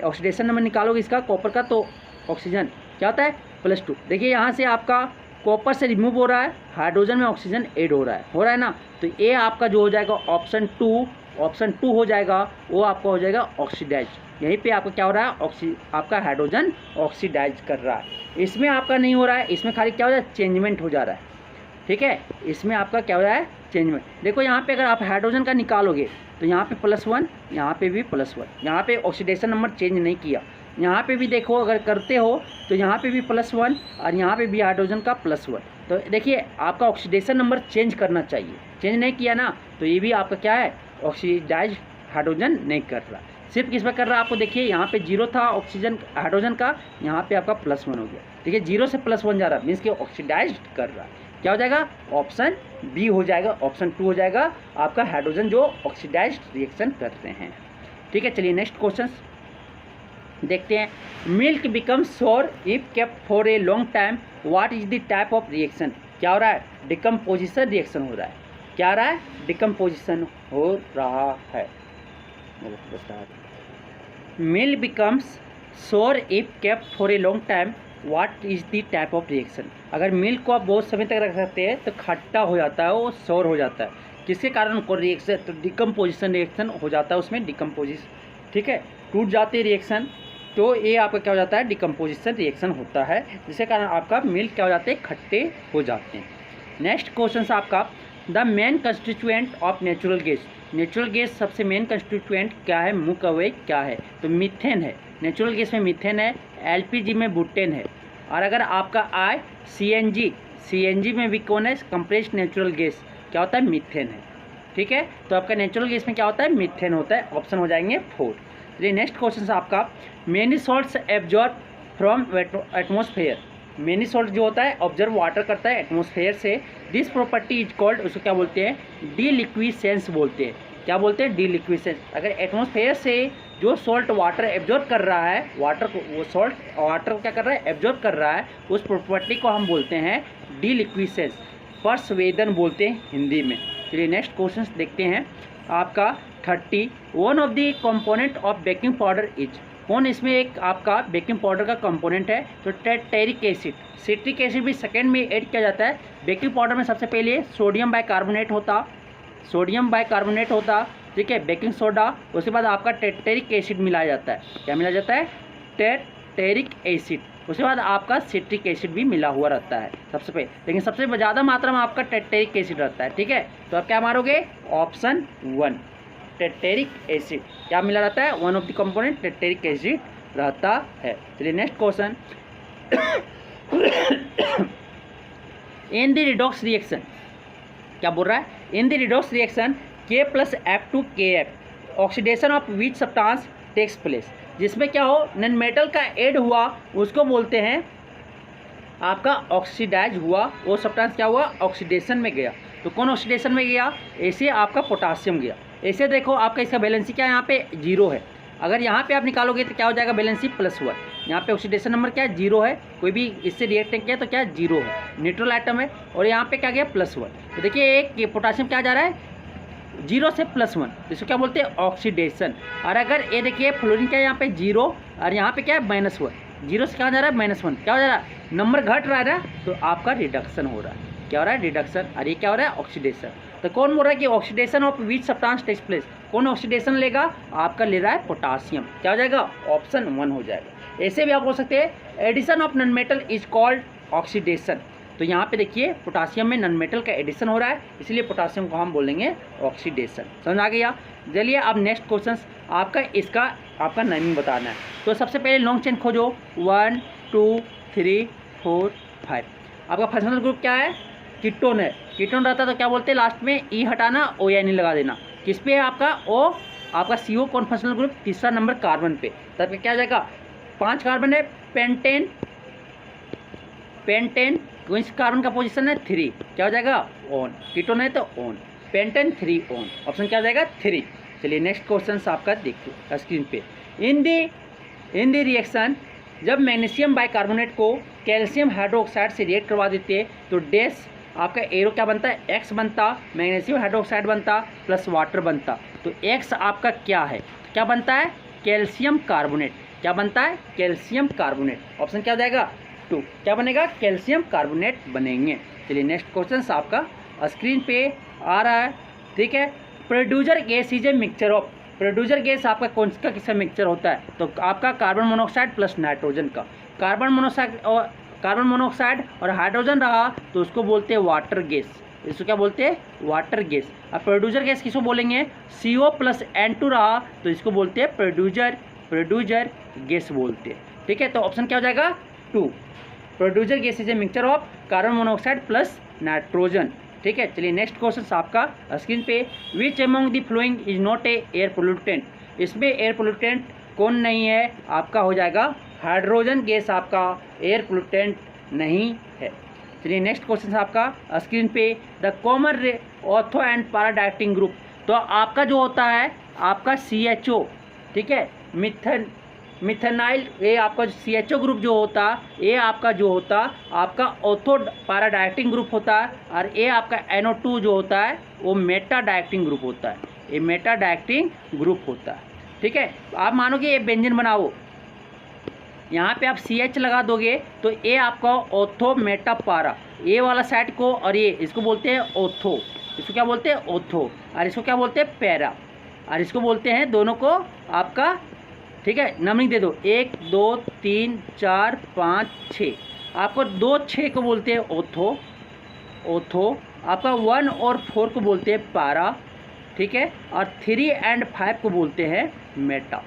ऑक्सीडेशन नंबर निकालोगे इसका कॉपर का तो ऑक्सीजन क्या होता है +2। देखिए यहाँ से आपका कॉपर से रिमूव हो रहा है, हाइड्रोजन में ऑक्सीजन ऐड हो रहा है ना, तो ये आपका जो हो जाएगा ऑप्शन 2 ऑप्शन 2 हो जाएगा, वो आपका हो जाएगा ऑक्सीडाइज। यहीं पे आपका क्या हो रहा है, आपका हाइड्रोजन ऑक्सीडाइज कर रहा है। इसमें आपका नहीं हो रहा है, इसमें खाली क्या हो रहा है, चेंजमेंट हो जा रहा है। ठीक है, इसमें आपका क्या हो रहा है, चेंजमेंट। देखो यहाँ पे अगर आप हाइड्रोजन का निकालोगे तो यहाँ पे +1, यहाँ पे भी +1, यहाँ पे ऑक्सीडेशन नंबर चेंज नहीं किया। यहाँ पे भी देखो अगर करते हो तो यहाँ पे भी +1 और यहाँ पे भी हाइड्रोजन का +1। तो देखिए आपका ऑक्सीडेशन नंबर चेंज करना चाहिए, चेंज नहीं किया ना, तो ये भी आपका क्या है, ऑक्सीडाइज हाइड्रोजन नहीं कर रहा। सिर्फ किस पर कर रहा है, आपको देखिए यहाँ पे 0 था ऑक्सीजन हाइड्रोजन का, यहाँ पे आपका +1 हो गया। देखिए 0 से +1 जा रहा है, मीन्स कि ऑक्सीडाइज कर रहा है। क्या हो जाएगा, ऑप्शन बी हो जाएगा, ऑप्शन 2 हो जाएगा आपका हाइड्रोजन जो ऑक्सीडाइज रिएक्शन करते हैं। ठीक है, चलिए नेक्स्ट क्वेश्चन देखते हैं। मिल्क बिकम सोर if kept for a long time, what is the type of reaction. क्या हो रहा है, डिकम्पोजिशन रिएक्शन हो रहा है। क्या हो रहा है, डिकम्पोजिशन हो रहा है। मिल्क बिकम्स सोर if kept for a long time, what is the type of reaction. अगर मिल्क को आप बहुत समय तक रख सकते हैं तो खट्टा हो जाता है, वो सोर हो जाता है। किसके कारण को रिएक्शन, तो डिकम्पोजिशन रिएक्शन हो जाता है उसमें, डिकम्पोजिशन। ठीक है, टूट जाती है रिएक्शन, तो ये आपका क्या हो जाता है, डिकम्पोजिशन रिएक्शन होता है, जिसके कारण आपका मिल्क क्या हो जाते हैं, खट्टे हो जाते हैं। नेक्स्ट क्वेश्चन आपका, the main constituent of natural gas. Natural gas सबसे मेन कंस्टिट्यूएंट क्या है, मुख्य अवयव क्या है, तो मीथेन है। नेचुरल गैस में मीथेन है, एलपीजी में बुटेन है, और अगर आपका आए सीएनजी में भी कौन है, कंप्रेस्ड नेचुरल गैस क्या होता है, मीथेन है। ठीक है, तो आपका नेचुरल गैस में क्या होता है, मीथेन होता है। ऑप्शन हो जाएंगे 4। चलिए नेक्स्ट क्वेश्चन आपका, many salts absorb from atmosphere. Many salt जो होता है ऑब्जर्व वाटर करता है एटमोसफेयर से, दिस प्रॉपर्टी इज कॉल्ड, उसको क्या बोलते हैं, डीलिक्विसेंस बोलते हैं। क्या बोलते हैं, डीलिक्विसेंस। अगर एटमोसफेयर से जो सॉल्ट वाटर एब्जॉर्ब कर रहा है, वाटर को वो सॉल्ट वाटर क्या कर रहा है, एब्जॉर्ब कर रहा है, उस प्रॉपर्टी को हम बोलते हैं डीलिक्विसेंस, परसवेदन बोलते हैं हिंदी में। चलिए नेक्स्ट क्वेश्चन देखते हैं आपका 30, one of the component of baking powder is. कौन इसमें एक आपका बेकिंग पाउडर का कंपोनेंट है, तो टेरिक एसिड। सिट्रिक एसिड भी सेकेंड में ऐड किया जाता है। बेकिंग पाउडर में सबसे पहले सोडियम बाइकार्बोनेट होता, ठीक है, बेकिंग सोडा, उसके बाद आपका टेरिक एसिड मिलाया जाता है। क्या मिलाया जाता है, टेरिक एसिड। उसके बाद आपका सिट्रिक एसिड भी मिला हुआ रहता है सबसे पहले, लेकिन सबसे ज़्यादा मात्रा में आपका टेरिक एसिड रहता है। ठीक है, तो आप क्या मारोगे, ऑप्शन 1 टेरिक एसिड। क्या मिला रहता है, वन ऑफ द कंपोनेंट टेरिक एसिड रहता है। चलिए next question, in the redox reaction, क्या बोल रहा है, in the redox reaction K + F2KF, oxidation of which substance takes place. जिसमें क्या हो, नॉन मेटल का ऐड हुआ उसको बोलते हैं आपका ऑक्सीडाइज हुआ, वो सब्सटेंस क्या हुआ, ऑक्सीडेशन में गया। तो कौन ऑक्सीडेशन में गया, ऐसे आपका पोटासियम गया। ऐसे देखो आपका इसका बैलेंसी क्या है, यहाँ पे 0 है। अगर यहाँ पे आप निकालोगे तो क्या हो जाएगा, बैलेंसी +1। यहाँ पे ऑक्सीडेशन नंबर क्या है, 0 है, कोई भी इससे रिएक्ट नहीं किया तो क्या है, 0 है, न्यूट्रल आइटम है। और यहाँ पे क्या गया, +1। तो देखिए एक पोटासियम क्या जा रहा है, 0 से +1, इसको क्या बोलते हैं, ऑक्सीडेशन। और अगर ये देखिए फ्लोरीन क्या है, यहाँ पे 0 और यहाँ पे क्या है, -1। 0 से कहाँ जा रहा है, -1, क्या हो जा रहा है, नंबर घट रहा है ना, तो आपका रिडक्शन हो रहा है। क्या हो रहा है, रिडक्शन। और ये क्या हो रहा है, ऑक्सीडेशन। तो कौन बोल रहा है कि oxidation of which substance takes place, कौन ऑक्सीडेशन लेगा, आपका ले रहा है पोटासियम। क्या हो जाएगा, ऑप्शन 1 हो जाएगा। ऐसे भी आप बोल सकते हैं, addition of non metal is called oxidation. तो यहाँ पे देखिए पोटासियम में नॉन मेटल का एडिशन हो रहा है, इसलिए पोटासियम को हम बोलेंगे ऑक्सीडेशन। समझ आ गया। चलिए अब नेक्स्ट क्वेश्चन आपका, इसका आपका नेमिंग बताना है। तो सबसे पहले लॉन्ग चेन खोजो, 1 2 3 4 5। आपका फंक्शनल ग्रुप क्या है, कीटोन है। कीटोन रहता है तो क्या बोलते हैं, लास्ट में ई हटाना, ओ या नहीं लगा देना। किस पे है आपका, ओ आपका CO कौन फंक्शनल ग्रुप, तीसरा नंबर कार्बन पे। तब क्या हो जाएगा, 5 कार्बन है, पेंटेन। कौन सी कार्बन का पोजीशन है, 3। क्या हो जाएगा, ऑन। कीटोन है तो ऑन, पेंटेन 3 ऑन, ऑप्शन क्या हो जाएगा, 3। चलिए नेक्स्ट क्वेश्चन आपका देखिए स्क्रीन पे। इन द रिएक्शन, जब मैग्नीशियम बाइकार्बोनेट को कैल्शियम हाइड्रोक्साइड से रिएक्ट करवा देते हैं तो डैश आपका एरो क्या बनता है, X बनता, मैग्नीशियम हाइड्रोक्साइड बनता प्लस वाटर बनता। तो X आपका क्या है, क्या बनता है, कैल्शियम कार्बोनेट। क्या बनता है, कैल्शियम कार्बोनेट। ऑप्शन क्या हो जाएगा, 2। क्या बनेगा, कैल्शियम कार्बोनेट बनेंगे। चलिए नेक्स्ट क्वेश्चन आपका स्क्रीन पे आ रहा है, ठीक है। Producer gas is a mixture of, producer gas आपका कौन सा किसका मिक्सचर होता है, तो आपका कार्बन मोनोऑक्साइड प्लस नाइट्रोजन का। कार्बन मोनोऑक्साइड और हाइड्रोजन रहा तो उसको बोलते हैं वाटर गैस, इसको क्या बोलते हैं, वाटर गैस। अब प्रोड्यूसर गैस किसको बोलेंगे, CO प्लस N2 रहा तो इसको बोलते हैं प्रोड्यूसर गैस बोलते हैं। ठीक है, तो ऑप्शन क्या हो जाएगा 2, producer gas is a mixture of carbon monoxide plus nitrogen. ठीक है, चलिए नेक्स्ट क्वेश्चन आपका स्क्रीन पे, which among the following is not a air pollutant, इसमें एयर पोल्यूटेंट कौन नहीं है, आपका हो जाएगा हाइड्रोजन गैस आपका एयर पोल्यूटेंट नहीं है। चलिए नेक्स्ट क्वेश्चन आपका स्क्रीन पे, the common ortho and para directing group, तो आपका जो होता है आपका CHO, ठीक है, मिथेनाइल, ये आपका CHO ग्रुप जो होता है ये आपका जो होता आपका ऑर्थो पैराडाइक्टिंग ग्रुप होता है, और ये आपका NO2 जो होता है वो मेटा डाइक्टिंग ग्रुप होता है, ये मेटा डाइक्टिंग ग्रुप होता है। ठीक है, आप मानो कि ये व्यंजन बनाओ, यहाँ पे आप CH लगा दोगे तो ये आपका ऑर्थो मेटा पारा, ये वाला साइड को, और ये इसको बोलते हैं ऑर्थो, इसको क्या बोलते हैं ऑर्थो, और इसको क्या बोलते हैं पैरा, और इसको बोलते हैं दोनों को आपका, ठीक है, नंबरिंग दे दो 1 2 3 4 5 6, आपको 2 6 को बोलते हैं ऑर्थो, आपका 1 और 4 को बोलते हैं पारा, ठीक है, और 3 और 5 को बोलते हैं मेटा।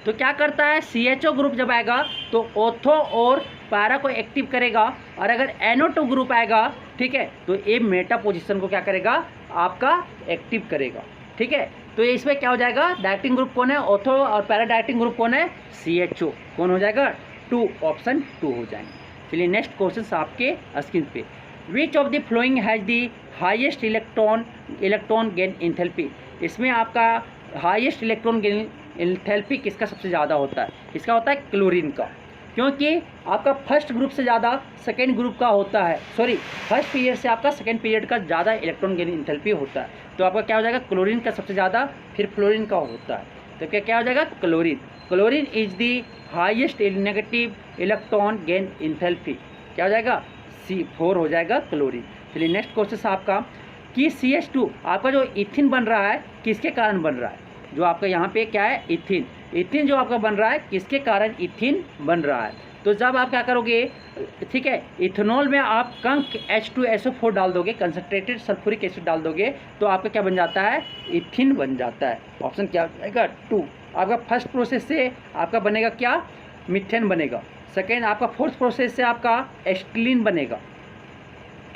तो क्या करता है, CHO ग्रुप जब आएगा तो ऑर्थो और पैरा को एक्टिव करेगा, और अगर NO2 ग्रुप आएगा, ठीक है, तो ये मेटा पोजीशन को क्या करेगा, आपका एक्टिव करेगा। ठीक है, तो इसमें क्या हो जाएगा, डाइक्टिंग ग्रुप कौन है, ऑर्थो, और पैराडाइक्टिंग ग्रुप कौन है, CHO, कौन हो जाएगा 2, ऑप्शन 2 हो जाएंगे। चलिए नेक्स्ट क्वेश्चन आपके स्क्रीन पे, विच of the flowing has the highest electron gain enthalpy, इसमें आपका हाईएस्ट इलेक्ट्रॉन गेन एंथैल्पी किसका सबसे ज़्यादा होता है, इसका होता है क्लोरीन का, क्योंकि आपका फर्स्ट ग्रुप से ज़्यादा सेकेंड ग्रुप का होता है, सॉरी फर्स्ट पीरियड से आपका सेकेंड पीरियड का ज़्यादा इलेक्ट्रॉन गेन एंथैल्पी होता है, तो आपका क्या हो जाएगा, क्लोरीन का सबसे ज़्यादा, फिर फ्लोरीन का होता है, तो क्या हो जाएगा, chlorine is the highest negative electron gain enthalpy, क्या हो जाएगा, C4 हो जाएगा क्लोरीन। चलिए नेक्स्ट क्वेश्चन आपका, कि CH2 आपका जो इथिन बन रहा है किसके कारण बन रहा है, जो आपका यहाँ पे क्या है, इथिन जो आपका बन रहा है किसके कारण इथिन बन रहा है, तो जब आप क्या करोगे, ठीक है, इथेनॉल में आप कंक H2SO4 डाल दोगे, कंसनट्रेटेड सल्फ्यूरिक एसिड डाल दोगे, तो आपका क्या बन जाता है, इथिन बन जाता है। ऑप्शन क्या हो जाएगा 2, आपका फर्स्ट प्रोसेस से आपका बनेगा क्या, मीथेन बनेगा, सेकेंड आपका फोर्थ प्रोसेस से आपका एस्टिलीन बनेगा,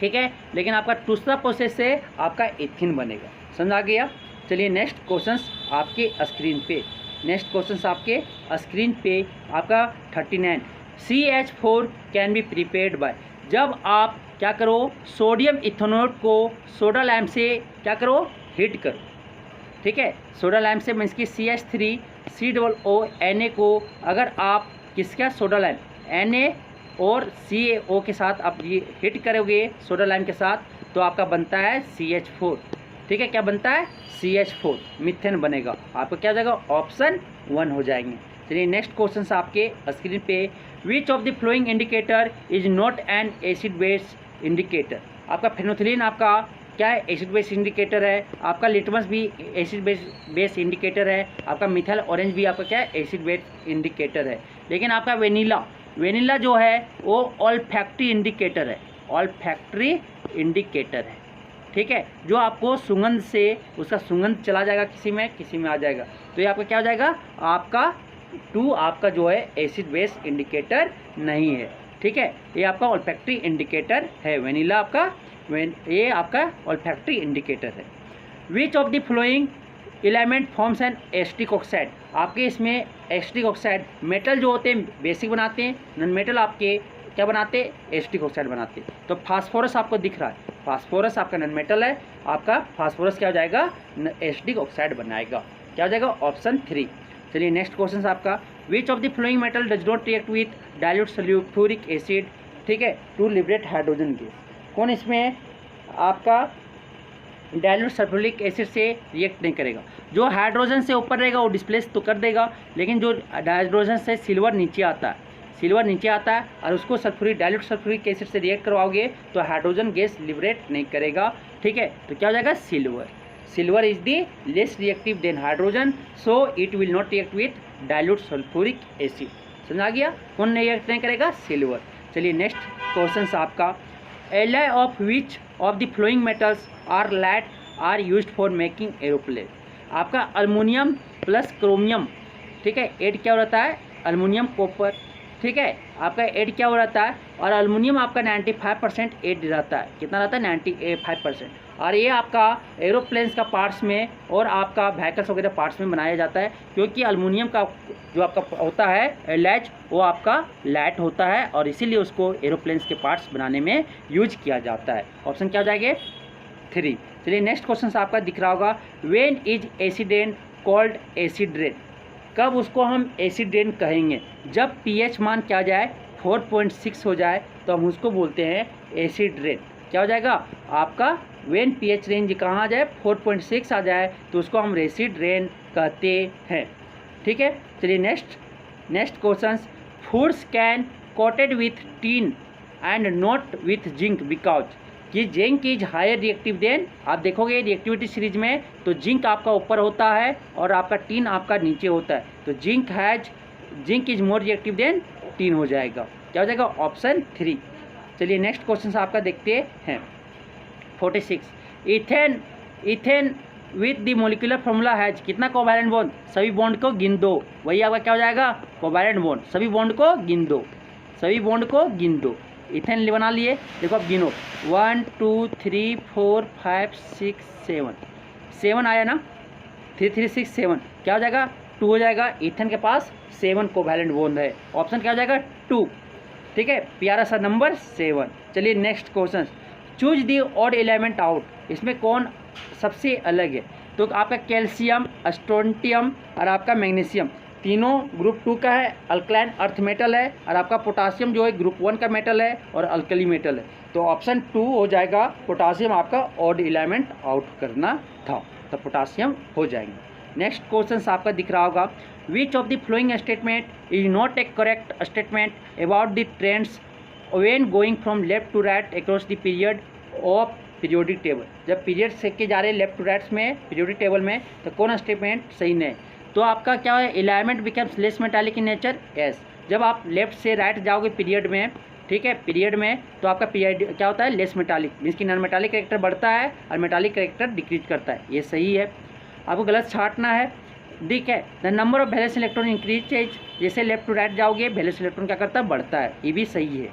ठीक है, लेकिन आपका दूसरा प्रोसेस से आपका इथिन बनेगा। समझ आ गया। चलिए नेक्स्ट क्वेश्चंस आपके स्क्रीन पे, आपका 39, CH4 can be prepared by, जब आप क्या करो, सोडियम इथेनॉल को सोडा लैम्प से क्या करो, हीट करो, ठीक है, सोडा लैम्प से मीन्स की CH3 COO को अगर आप किसका सोडा लैम्प Na और CaO के साथ आप ये हीट करोगे सोडा लैम्प के साथ, तो आपका बनता है CH4, ठीक है, क्या बनता है CH4, मीथेन बनेगा, आपका क्या हो जाएगा, ऑप्शन 1 हो जाएंगे। चलिए नेक्स्ट क्वेश्चन आपके स्क्रीन पे, विच of the flowing indicator is not an acid base indicator, आपका फेनोथिलीन आपका क्या है, एसिड बेस इंडिकेटर है, आपका लिटमस भी एसिड बेस इंडिकेटर है, आपका मिथाइल ऑरेंज भी आपका क्या है, एसिड बेस इंडिकेटर है, लेकिन आपका वेनिला जो है वो ऑल्फैक्टरी इंडिकेटर है, ठीक है, जो आपको सुगंध से उसका सुगंध चला जाएगा, किसी में आ जाएगा, तो ये आपका क्या हो जाएगा, आपका 2 आपका जो है एसिड बेस इंडिकेटर नहीं है, ठीक है, ये आपका ऑल्फैक्टरी इंडिकेटर है, वेनिला आपका ये आपका ऑल्फैक्टरी इंडिकेटर है। विच of the flowing element forms an asterisk oxide, आपके इसमें एस्टिक ऑक्साइड मेटल जो होते हैं बेसिक बनाते हैं, नॉन मेटल आपके क्या बनाते हैं, एस्टिक ऑक्साइड बनाते हैं, तो फास्फोरस आपको दिख रहा है, फास्फोरस आपका नॉन मेटल है, आपका फास्फोरस क्या हो जाएगा, एस्टिक ऑक्साइड बनाएगा, क्या हो जाएगा, ऑप्शन 3। चलिए नेक्स्ट क्वेश्चन आपका, विच of the flowing metal does not react with dilute sulphuric acid, ठीक है, टू लिबरेट हाइड्रोजन गैस, कौन इसमें आपका डाइल्यूट सल्फ्यूरिक एसिड से रिएक्ट नहीं करेगा, जो हाइड्रोजन से ऊपर रहेगा वो डिस्प्लेस तो कर देगा, लेकिन जो हाइड्रोजन से सिल्वर नीचे आता है और उसको डाइल्यूट सल्फ्यूरिक एसिड से रिएक्ट करवाओगे तो हाइड्रोजन गैस लिबरेट नहीं करेगा, ठीक है, तो क्या हो जाएगा, silver is the less reactive than hydrogen, so it will not react with dilute sulphuric acid. समझ आ गया, कौन रिएक्ट नहीं करेगा? सिल्वर। चलिए नेक्स्ट क्वेश्चन आपका, alloy of which of the following metals are let are used for making aeroplane. आपका अल्मोनियम प्लस क्रोमियम, ठीक है, ऐड क्या हो रहता है? अल्मोनियम कॉपर, ठीक है, आपका ऐड क्या हो रहता है? और अल्मोनियम आपका 95% ऐड रहता है। कितना रहता है? 95%। और ये आपका एरोप्लेन्स का पार्ट्स में और आपका व्हीकल्स वगैरह पार्ट्स में बनाया जाता है, क्योंकि अल्मोनियम का जो आपका होता है एलैच, वो आपका लाइट होता है और इसीलिए उसको एरोप्लेन्स के पार्ट्स बनाने में यूज किया जाता है। ऑप्शन क्या हो जाएंगे? 3। चलिए नेक्स्ट क्वेश्चन आपका दिख रहा होगा, when is acid rain called acid rain. कब उसको हम एसिड रेन कहेंगे? जब पीएच मान क्या जाए? 4.6 हो जाए तो हम उसको बोलते हैं एसिड रेन। क्या हो जाएगा आपका? व्हेन पीएच रेंज कहाँ आ जाए? 4.6 आ जाए तो उसको हम एसिड रेन कहते हैं, ठीक है। चलिए next question, foods can coated with tin and not with zinc because कि zinc is higher reactive than. आप देखोगे रिएक्टिविटी सीरीज में तो जिंक आपका ऊपर होता है और आपका टीन आपका नीचे होता है, तो zinc is more reactive than tin हो जाएगा। क्या हो जाएगा? ऑप्शन 3। चलिए नेक्स्ट क्वेश्चन आपका देखते हैं 46, ethane with the molecular formula has कितना कोवैलेंट बॉन्ड? सभी बॉन्ड को गिन दो। वही आपका क्या हो जाएगा? Covalent bond. सभी बॉन्ड को गिन दो, सभी बॉन्ड को गिन दो। इथेन बना लिए, देखो आप गिनो, 1 2 3 4 5 6 7, 7 आया ना, 3 3 6 7, क्या हो जाएगा? 2 हो जाएगा। इथेन के पास 7 कोवैलेंट बॉन्ड है, ऑप्शन क्या हो जाएगा? 2, ठीक है, प्यारा सा नंबर 7। चलिए next question, choose the odd element out. इसमें कौन सबसे अलग है? तो आपका कैल्शियम, स्ट्रोंटियम और आपका मैग्नीशियम तीनों ग्रुप 2 का है, अल्कलाइन अर्थ मेटल है, और आपका पोटासियम जो है ग्रुप 1 का मेटल है और अल्कली मेटल है। तो ऑप्शन 2 हो जाएगा, पोटासियम आपका ऑड एलिमेंट आउट करना था, तो पोटासियम हो जाएंगे। नेक्स्ट क्वेश्चन आपका दिख रहा होगा, which of the following statement is not a correct statement about the trends when going from left to right across the period of periodic table. जब पीरियड से के जा रहे हैं लेफ्ट टू राइट में पीरियोडिक टेबल में, तो कौन स्टेटमेंट सही नहीं? तो आपका क्या है? Element becomes less metallic in nature, S. जब आप लेफ्ट से राइट जाओगे पीरियड में, ठीक है, पीरियड में, तो आपका पीरियड क्या होता है? लेस मेटालिक, मीन्स कि नॉन मेटालिक कैरेक्टर बढ़ता है और मेटालिक कैरेक्टर डिक्रीज करता है। ये सही है, आपको गलत छांटना है, ठीक है। The number of valence electron increase, जैसे लेफ्ट टू राइट जाओगे वैलेंस इलेक्ट्रॉन क्या करता है? बढ़ता है, ये भी सही है,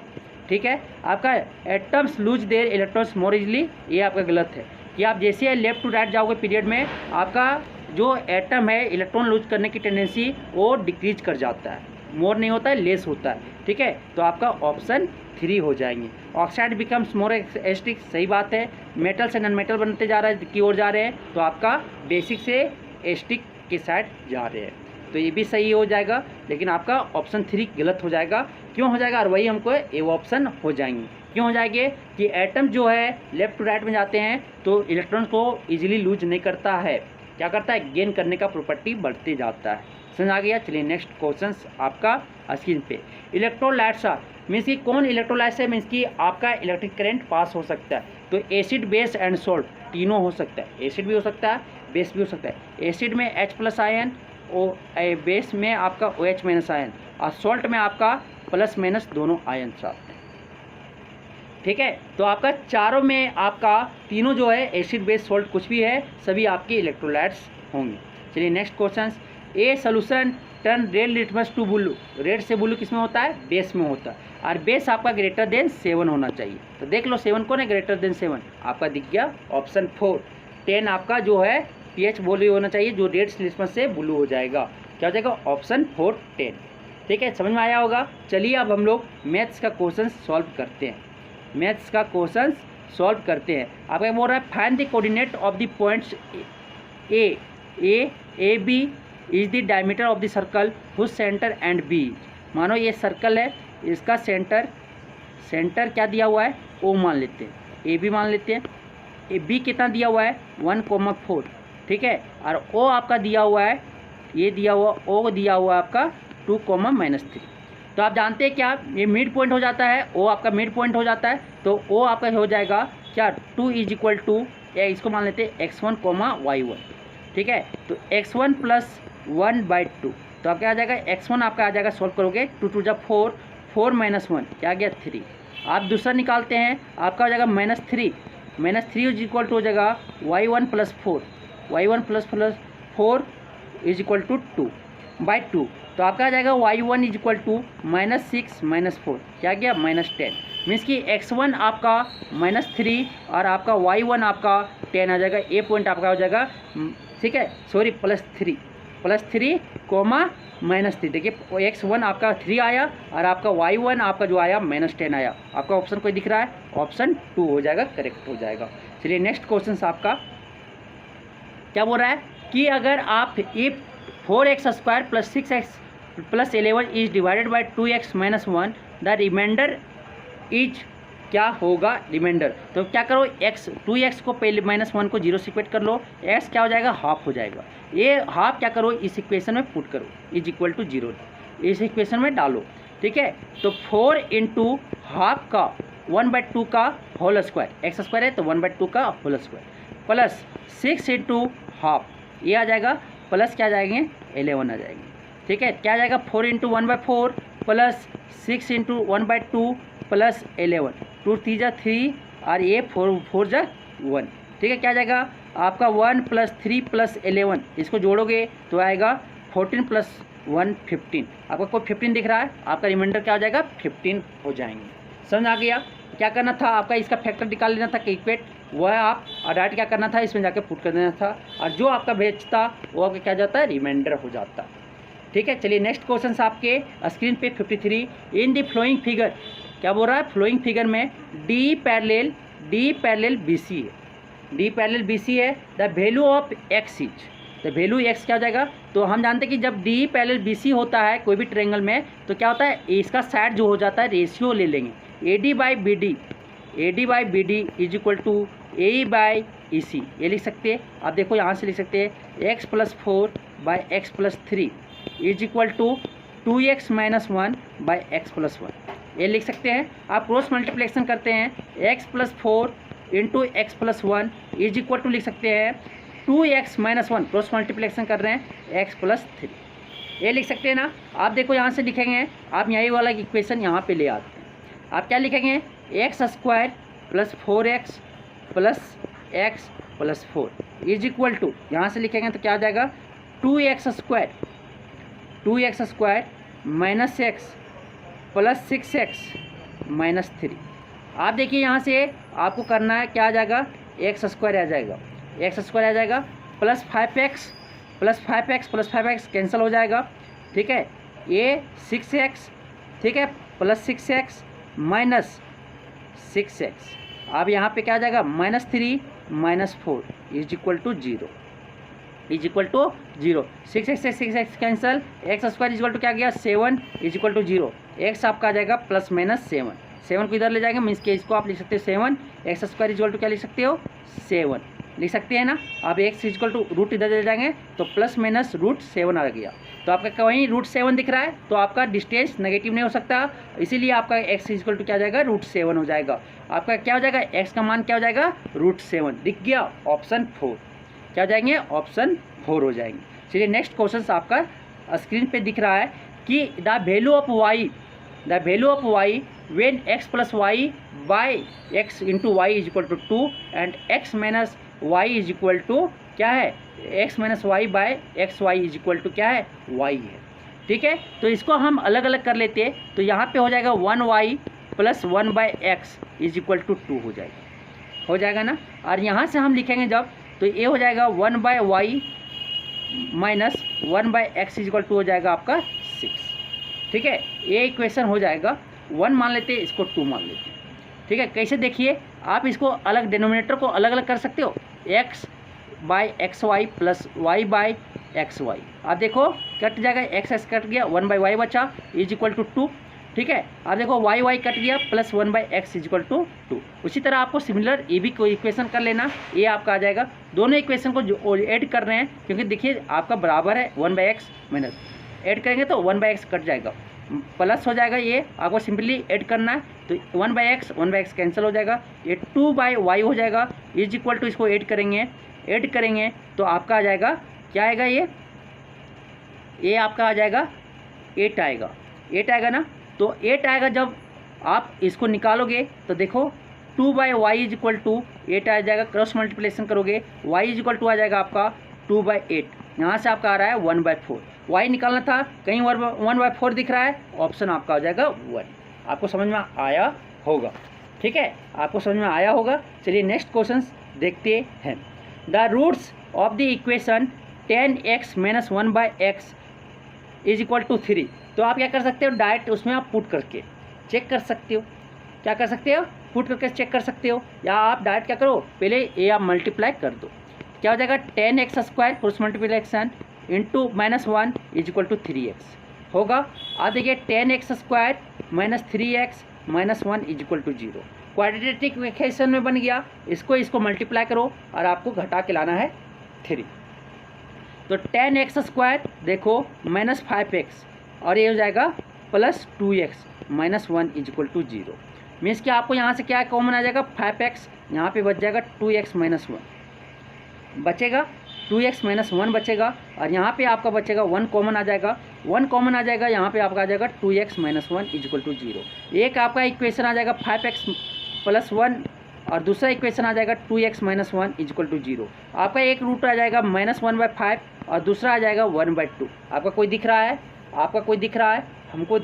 ठीक है। आपका atoms lose their electrons more easily, ये आपका गलत है, कि आप जैसे लेफ्ट टू राइट जाओगे पीरियड में, आपका जो एटम है इलेक्ट्रॉन लूज करने की टेंडेंसी वो डिक्रीज कर जाता है, मोर नहीं होता है, लेस होता है, ठीक है। तो आपका ऑप्शन 3 हो जाएंगे। ऑक्साइड बिकम्स मोर एसिडिक, सही बात है, मेटल से नॉन मेटल बनते जा रहा है की ओर जा रहे हैं, तो आपका बेसिक से एसिडिक के साइड जा रहे हैं, तो ये भी सही हो जाएगा। लेकिन आपका ऑप्शन 3 गलत हो जाएगा। क्यों हो जाएगा? और वही हमको ये ऑप्शन हो जाएंगे। क्यों हो जाएंगे? कि एटम जो है लेफ्ट टू राइट में जाते हैं तो इलेक्ट्रॉन को इजीली लूज नहीं करता है, क्या करता है? गेन करने का प्रॉपर्टी बढ़ते जाता है। समझ आ गया? चलिए नेक्स्ट क्वेश्चन आपका स्क्रीन पे, इलेक्ट्रोलाइट्स मीन्स कि कौन इलेक्ट्रोलाइट्स है? मीन्स कि आपका इलेक्ट्रिक करंट पास हो सकता है। तो एसिड, बेस एंड सोल्ट तीनों हो सकता है, एसिड भी हो सकता है, बेस भी हो सकता है। एसिड में H+ आयन, बेस में आपका OH- आयन, और सॉल्ट में आपका प्लस माइनस दोनों आयन साथ, ठीक है। तो आपका चारों में आपका तीनों जो है एसिड, बेस, सॉल्ट कुछ भी है, सभी आपके इलेक्ट्रोलाइट्स होंगे। चलिए next question, a solution turn red litmus to blue. Red से ब्लू किस में होता है? बेस में होता है, और बेस आपका ग्रेटर देन 7 होना चाहिए। तो देख लो 7 कौन है? ग्रेटर देन 7 आपका दिख गया ऑप्शन 4। 10 आपका जो है pH ब्लू होना चाहिए, जो रेड लिटमस से ब्लू हो जाएगा। क्या हो जाएगा? ऑप्शन 4 10, ठीक है, समझ में आया होगा। चलिए अब हम लोग मैथ्स का क्वेश्चन सॉल्व करते हैं, मैथ्स का क्वेश्चन सॉल्व करते हैं। आपका बोल रहा है find the coordinate of the points A B is the diameter of the circle whose centre and B. मानो ये सर्कल है, इसका सेंटर क्या दिया हुआ है? O मान लेते हैं, ए बी मान लेते हैं। ए बी कितना दिया हुआ है? 1,4, ठीक है, और O आपका दिया हुआ है, ये दिया हुआ O दिया हुआ है आपका 2,-3। तो आप जानते हैं क्या, ये मिड पॉइंट हो जाता है, O आपका मिड पॉइंट हो जाता है, तो O आपका हो जाएगा क्या 2 इज इक्वल टू, इसको मान लेते हैं x1 कोमा y1, ठीक है। तो x1 प्लस 1/2, तो आप क्या आ जाएगा, x1 आपका आ जाएगा, सॉल्व करोगे 2 2 जा 4, 4 माइनस 1 क्या आ गया 3। आप दूसरा निकालते हैं, आपका हो जाएगा -3 इज इक्वल टू हो जाएगा y1 plus 4, y1 plus 4 is equal to 2/2, तो आपका आ जाएगा y1 इज इक्वल टू -6 -4 क्या गया -10। मीन्स कि x1 आपका -3 और आपका y1 आपका 10 आ जाएगा। ए पॉइंट आपका हो जाएगा, ठीक है, सॉरी +3 कोमा -3। देखिए x1 आपका 3 आया और आपका y1 आपका जो आया -10 आया। आपका ऑप्शन कोई दिख रहा है, ऑप्शन 2 हो जाएगा, करेक्ट हो जाएगा। चलिए नेक्स्ट क्वेश्चन आपका क्या बोल रहा है कि अगर आप if 4x² + 6x + 11 is divided by 2x - 1 the remainder is, क्या होगा रिमाइंडर। तो क्या करो, 2x को पहले -1 को 0 से इक्वेट कर लो, x क्या हो जाएगा, हाफ हो जाएगा। ये हाफ क्या करो, इस इक्वेशन में पुट करो, इज इक्वल टू 0 इस इक्वेशन में डालो, ठीक है। तो 4 × हाफ का 1/2 का होल स्क्वायर, x² है तो 1/2 का होल स्क्वायर प्लस 6 × हाफ, ये आ जाएगा प्लस क्या आ जाएंगे 11 आ जाएंगे, ठीक है। क्या आ जाएगा 4 × 1/4 प्लस 6 × 1/2 प्लस 11, 2 3 जा 3 और ये 4 जा 1, ठीक है। क्या आ जाएगा आपका 1 + 3 + 11, इसको जोड़ोगे तो आएगा 14 + 1 15। आपका कोई 15 दिख रहा है, आपका रिमाइंडर क्या हो जाएगा 15 हो जाएंगे। समझ आ गया। क्या करना था, आपका इसका फैक्टर निकाल लेना था, इक्वेट वह आप डायरेक्ट क्या करना था, इसमें जाके पुट कर देना था और जो आपका भेजता वो आपका क्या जाता है, रिमाइंडर हो जाता, ठीक है। चलिए नेक्स्ट क्वेश्चन आपके स्क्रीन पे 53 इन द फ्लोइंग फिगर, क्या बोल रहा है, फ्लोइंग फिगर में D पैरेलल BC है, D पैरेलल BC है, the value of x is, the value x क्या हो जाएगा। तो हम जानते हैं कि जब D पैरेलल BC होता है कोई भी ट्रायंगल में, तो क्या होता है, इसका साइड जो हो जाता है रेशियो ले लेंगे, AD by BD is equal to AE/EC, ये लिख सकते हैं। आप देखो यहाँ से लिख सकते हैं x + 4 / x + 3 is equal to 2x - 1 / x + 1, ये लिख सकते हैं। आप क्रॉस मल्टीप्लिकेशन करते हैं, x + 4 × x + 1 is equal to लिख सकते हैं 2x - 1, क्रॉस मल्टीप्लिकेशन कर रहे हैं x + 3, ये लिख सकते हैं ना। आप देखो यहाँ से लिखेंगे, आप यही वाला इक्वेशन यहाँ पे ले आते हैं। आप क्या लिखेंगे, x² + 4x + x + 4 is equal to, यहाँ से लिखेंगे तो क्या आ जाएगा 2x² - x + 6x - 3। आप देखिए यहाँ से आपको करना है, क्या आ जाएगा x² आ जाएगा, प्लस 5x कैंसिल हो जाएगा, ठीक है। ये 6x, ठीक है, प्लस 6x माइनस 6x, अब यहाँ पे क्या आ जाएगा -3 - 4 इज इक्वल टू 0, 6x से 6x cancel, x² is equal to क्या गया 7 इज इक्वल टू 0, x आपका आ जाएगा +-7 को इधर ले जाएंगे, मीन्स के इसको आप लिख सकते हो 7, x² इज इक्वल टू क्या लिख सकते हो 7 लिख सकते हैं ना। अब x is equal to root इधर ले जाएंगे तो +-√7 आ गया, तो आपका कहीं √7 दिख रहा है तो आपका डिस्टेंस नेगेटिव नहीं हो सकता, इसीलिए आपका x इज इक्वल टू क्या हो जाएगा √7 हो जाएगा। आपका क्या हो जाएगा, x का मान क्या हो जाएगा √7 दिख गया, ऑप्शन 4 क्या हो जाएंगे, ऑप्शन 4 हो जाएंगे। चलिए नेक्स्ट क्वेश्चन आपका स्क्रीन पे दिख रहा है कि the value of y when x + y by x into y is equal to 2 एंड x minus y is equal to क्या है, x minus y by x y is equal to क्या है, y है, ठीक है। तो इसको हम अलग अलग कर लेते हैं, तो यहाँ पे हो जाएगा 1y + 1/x is equal to 2 हो जाएगा ना। और यहाँ से हम लिखेंगे जब, तो ये हो जाएगा 1/y minus 1/x is equal to हो जाएगा आपका 6, ठीक है। ये इक्वेशन हो जाएगा 1 मान लेते हैं, इसको 2 मान लेते हैं, ठीक है। कैसे देखिए, आप इसको अलग डिनोमिनेटर को अलग अलग कर सकते हो, x/xy + y/xy, आप देखो कट जाएगा, x कट गया, 1/y बचा इज इक्वल टू 2, ठीक है। आप देखो y कट गया plus 1/x is equal to 2। उसी तरह आपको सिमिलर ये भी कोई इक्वेशन कर लेना, ये आपका आ जाएगा। दोनों इक्वेशन को जो ऐड कर रहे हैं, क्योंकि देखिए आपका बराबर है 1/x माइनस, ऐड करेंगे तो 1/x कट जाएगा, प्लस हो जाएगा, ये आपको सिंपली ऐड करना है, तो 1/x कैंसिल हो जाएगा, ये 2/y हो जाएगा, इज इक्वल टू इसको ऐड करेंगे तो आपका आ जाएगा, क्या आएगा, ये आपका आ जाएगा 8 आएगा ना। तो 8 आएगा, जब आप इसको निकालोगे तो देखो 2/y इज इक्वल टू 8 आ जाएगा, क्रॉस मल्टीप्लिकेशन करोगे y इज इक्वल टू आ जाएगा आपका 2/8, यहाँ से आपका आ रहा है 1/4, y निकालना था, कहीं 1/4 दिख रहा है, ऑप्शन आपका हो जाएगा 1। आपको समझ में आया होगा, ठीक है, आपको समझ में आया होगा। चलिए नेक्स्ट क्वेश्चन देखते हैं। The roots of the equation 10x - 1/x is equal to 3। तो आप क्या कर सकते हो, डायरेक्ट उसमें आप पुट करके चेक कर सकते हो, क्या कर सकते हो, पुट करके चेक कर सकते हो, या आप डायरेक्ट क्या करो, पहले ये आप मल्टीप्लाई कर दो, क्या हो जाएगा 10x² cross multiplication into -1 is equal to 3x होगा। आप देखिए 10x² - 3x - 1 is equal to 0, quadratic equation में बन गया। इसको मल्टीप्लाई करो और आपको घटा के लाना है 3, तो 10x² देखो -5x और ये हो जाएगा +2x - 1 is equal to 0। Means कि आपको यहाँ से क्या कॉमन आ जाएगा, 5x, यहाँ पे बच जाएगा 2x - 1 बचेगा, 2x - 1 बचेगा, और यहाँ पे आपका बचेगा 1 कॉमन आ जाएगा, 1 कॉमन आ जाएगा, यहाँ पे आपका आ जाएगा 2x - 1 इज इक्वल टू 0। एक आपका इक्वेशन आ जाएगा 5x + 1 और दूसरा इक्वेशन आ जाएगा 2x - 1 इज इक्वल टू 0। आपका एक रूट आ जाएगा -1/5 और दूसरा आ जाएगा 1/2। आपका कोई दिख रहा है, हमको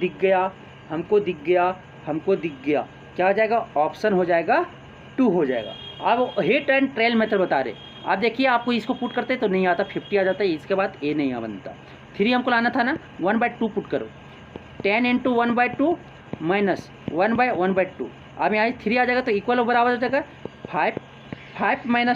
दिख गया, क्या हो जाएगा, ऑप्शन हो जाएगा 2 हो जाएगा। अब हिट एंड ट्रेल मेथड बता रहे, आप देखिए आपको इसको पुट करते तो नहीं आता, 50 आ जाता है, इसके बाद ए नहीं बनता, 3 हमको लाना था ना, 1/2 पुट करो, 10 × 1/2 माइनस 1/1/2, अब यहाँ 3 आ जाएगा तो इक्वल बराबर हो जाएगा 5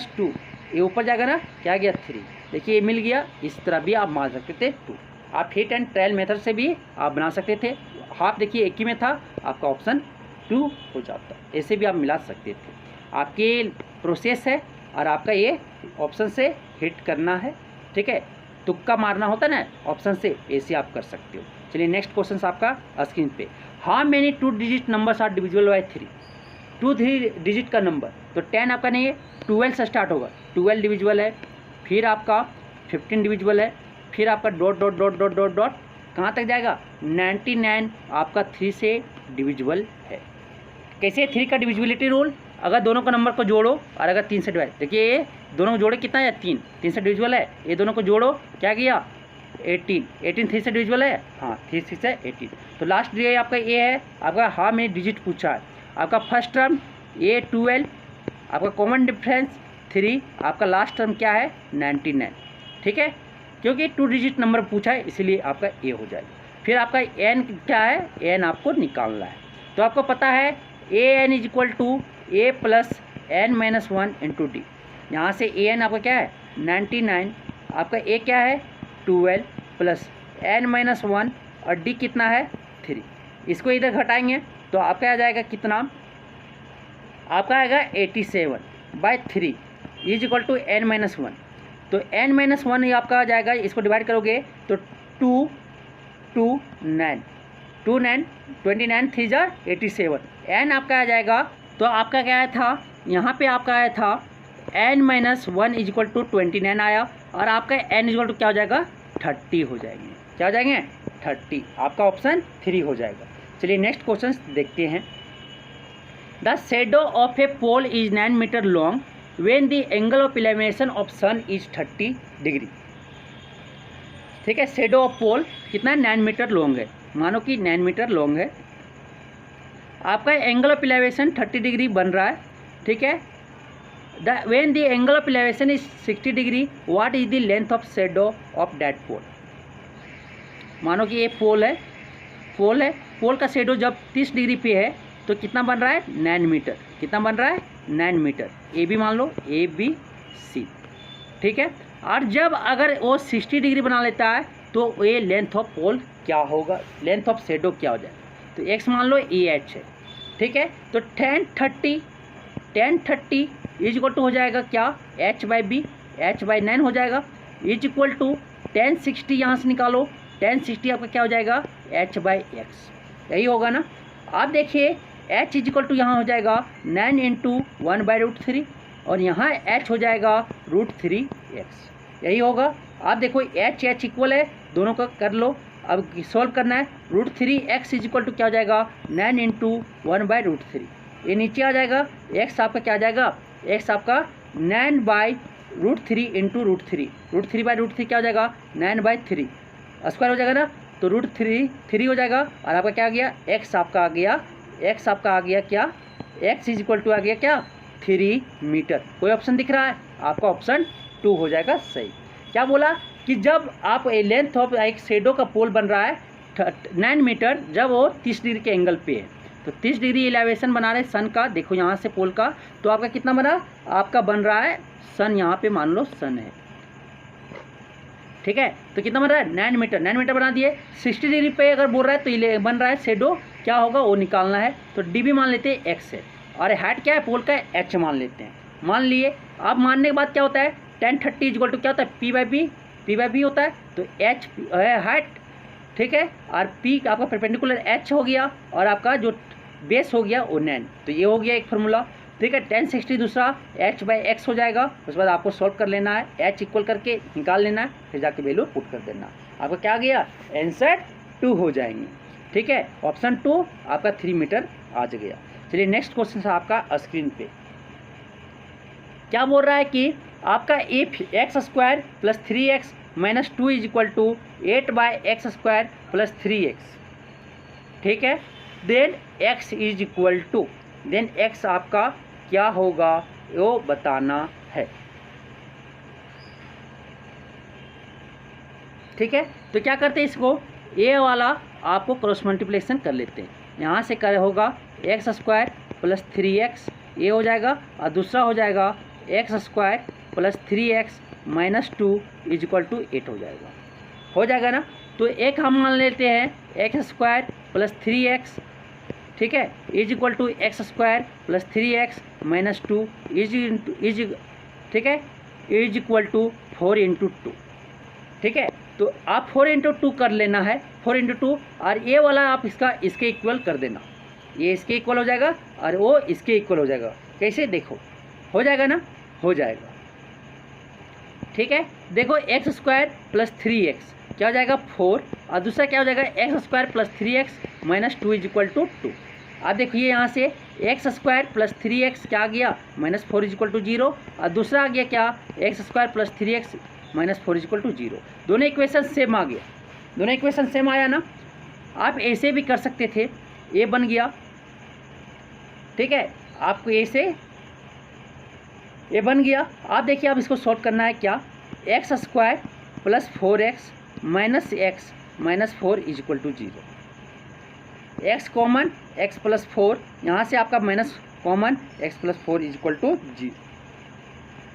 - 2, ये ऊपर जाएगा ना, क्या गया 3, देखिए ये मिल गया। इस तरह भी आप मान सकते थे 2, आप हिट एंड ट्रायल मेथड से भी आप बना सकते थे। हाफ देखिए एक ही में था, आपका ऑप्शन 2 हो जाता, ऐसे भी आप मिला सकते थे। आपकी प्रोसेस है और आपका ये ऑप्शन से हिट करना है, ठीक है, तुक्का मारना होता ना ऑप्शन से, ऐसे आप कर सकते हो। चलिए नेक्स्ट क्वेश्चन आपका स्क्रीन पे, how many 2 digit numbers are divisible by 3। 3 digit का नंबर, तो 10 आपका नहीं है, 12 से स्टार्ट होगा, 12 डिविजिबल है, फिर आपका 15 डिविजिबल है, फिर आपका dot dot dot dot dot dot कहाँ तक जाएगा, 99 आपका 3 से डिविजिबल है। कैसे 3 का डिविजिबिलिटी रूल, अगर दोनों का नंबर को जोड़ो और अगर 3 से डिवाइड, देखिए ये दोनों को जोड़े कितना है, 3 से डिविजिबल है, ये दोनों को जोड़ो क्या किया 18 3 से डिविजिबल है, हाँ 3 से 18। तो लास्ट ये आपका ये है, आपका हाउ मेनी डिजिट पूछा है, आपका फर्स्ट टर्म ये 12, आपका कॉमन डिफरेंस 3, आपका लास्ट टर्म क्या है 99, ठीक है, क्योंकि 2 डिजिट नंबर पूछा है इसलिए आपका ए हो जाएगा। फिर आपका एन क्या है, एन आपको निकालना है, तो आपको पता है A N is equal to A plus n - 1 into D. यहाँ से ए एन आपका क्या है 99, आपका ए क्या है 12 प्लस n - 1 और डी कितना है 3। इसको इधर घटाएंगे तो आपका आ जाएगा कितना, आपका आएगा 87/3 इज इक्वल टू n - 1। तो n - 1 ये आपका आ जाएगा, इसको डिवाइड करोगे तो 2 9 29 3 × 87, n आपका आ जाएगा। तो आपका क्या आया था, यहाँ पे आपका आया था n - 1 इज इक्वल टू 29 आया, और आपका n इज इक्वल टू क्या हो जाएगा 30 हो जाएंगे, क्या हो जाएंगे 30, आपका ऑप्शन 3 हो जाएगा। चलिए नेक्स्ट क्वेश्चन देखते हैं। The shadow of a pole is 9 metre long when the angle of illumination of sun is 30 degree. ठीक है, शेडो ऑफ पोल कितना 9 मीटर लॉन्ग है, मानो कि 9 मीटर लॉन्ग है, आपका एंगल ऑफ इल्यूमिनेशन 30 डिग्री बन रहा है, ठीक है। When the angle of illumination is 60 degree what is the length of shadow of that pole. मानो कि ये पोल है, पोल का शेडो जब 30 डिग्री पे है तो कितना बन रहा है 9 मीटर, कितना बन रहा है 9 मीटर, ए बी मान लो ए बी सी, ठीक है। और जब अगर वो 60 डिग्री बना लेता है तो ये लेंथ ऑफ पोल क्या होगा, लेंथ ऑफ शेडो क्या हो जाए, तो एक्स मान लो ए एच है, ठीक है। तो 1030 इज इक्वल टू हो जाएगा क्या h/b, h/9 हो जाएगा, इज इक्वल टू 1060 यहाँ से निकालो 1060 आपका क्या हो जाएगा h/x, यही होगा ना। आप देखिए h इज इक्वल टू यहाँ हो जाएगा 9 इंटू 1/√3 और यहाँ h हो जाएगा √3x, यही होगा। आप देखो h इक्वल है, दोनों का कर लो। अब सॉल्व करना है। √3x इज इक्वल टू क्या हो जाएगा 9 इंटू 1/√3, ये नीचे आ जाएगा। x आपका क्या आ जाएगा, x आपका 9/√3 इंटू √3, √3/√3 क्या हो जाएगा 9/3 स्क्वायर हो जाएगा ना, तो √3 हो जाएगा। और आपका क्या आ गया, x आपका आ गया, x आपका आ गया क्या, x इज इक्वल टू आ गया क्या 3 मीटर। कोई ऑप्शन दिख रहा है आपका, ऑप्शन 2 हो जाएगा सही। क्या बोला कि जब आप लेंथ ऑफ एक शेडो का पोल बन रहा है 9 मीटर, जब वो 30 डिग्री के एंगल पे है, तो 30 डिग्री एलिवेशन बना रहे सन का, देखो यहाँ से पोल का, तो आपका कितना बना, आपका बन रहा है सन, यहाँ पे मान लो सन है, ठीक है। तो कितना बन रहा है 9 मीटर, 9 मीटर बना दिए। 60 डिग्री पे अगर बोल रहा है तो ये बन रहा है शेडो, क्या होगा वो निकालना है। तो dB मान लेते हैं x है, और हाइट क्या है पोल का h मान लेते हैं, मान लिए। अब मानने के बाद क्या होता है 1030 इक्वल टू क्या होता है p/b होता है, तो h है हाइट, ठीक है, और p आपका परपेंडिकुलर h हो गया, और आपका जो बेस हो गया वो 9, तो ये हो गया एक फार्मूला, ठीक है। 1060 दूसरा h/x हो जाएगा। उसके बाद आपको सॉल्व कर लेना है, h इक्वल करके निकाल लेना है, फिर जाके वैल्यू पुट कर देना। आपका क्या गया आंसर 2 हो जाएंगे, ठीक है। ऑप्शन 2 आपका 3 मीटर आ गया। चलिए नेक्स्ट क्वेश्चन है आपका स्क्रीन पे। क्या बोल रहा है कि आपका if x² + 3x - 2 is equal to 8/x² + 3x, ठीक है। Then x is equal to, then x आपका क्या होगा वो बताना है, ठीक है। तो क्या करते हैं, इसको ये वाला आपको क्रॉस मल्टीप्लिकेशन कर लेते हैं। यहाँ से कर होगा x² + 3x, ये हो जाएगा, और दूसरा हो जाएगा x² + 3x - 2 is equal to 8 हो जाएगा ना। तो एक हम मान लेते हैं x² + 3x, ठीक है, is equal to x² + 3x - 2 is, ठीक है, इज इक्वल टू 4 × 2, ठीक है। तो आप 4 × 2 कर लेना है, 4 × 2, और ये वाला आप इसके इक्वल कर देना, ये इसके इक्वल हो जाएगा और वो इसके इक्वल हो जाएगा। कैसे देखो, हो जाएगा ना, हो जाएगा, ठीक है। देखो x² + 3x क्या हो जाएगा 4, और दूसरा क्या हो जाएगा x² + 3x - 2 is equal to 2। आप देखिए यहाँ से x² + 3x क्या आ गया -4 इज इक्वल टू 0, और दूसरा आ गया क्या x² + 3x - 4 is equal to 0। दोनों इक्वेशन सेम आ गया, दोनों इक्वेशन सेम आया ना। आप ऐसे भी कर सकते थे, ये बन गया, ठीक है, आपको ऐसे ये बन गया। आप देखिए आप इसको सॉल्व करना है, क्या x² + 4x - x - 4 is equal to 0, x common x + 4, यहाँ से आपका minus common x + 4 is equal to 0।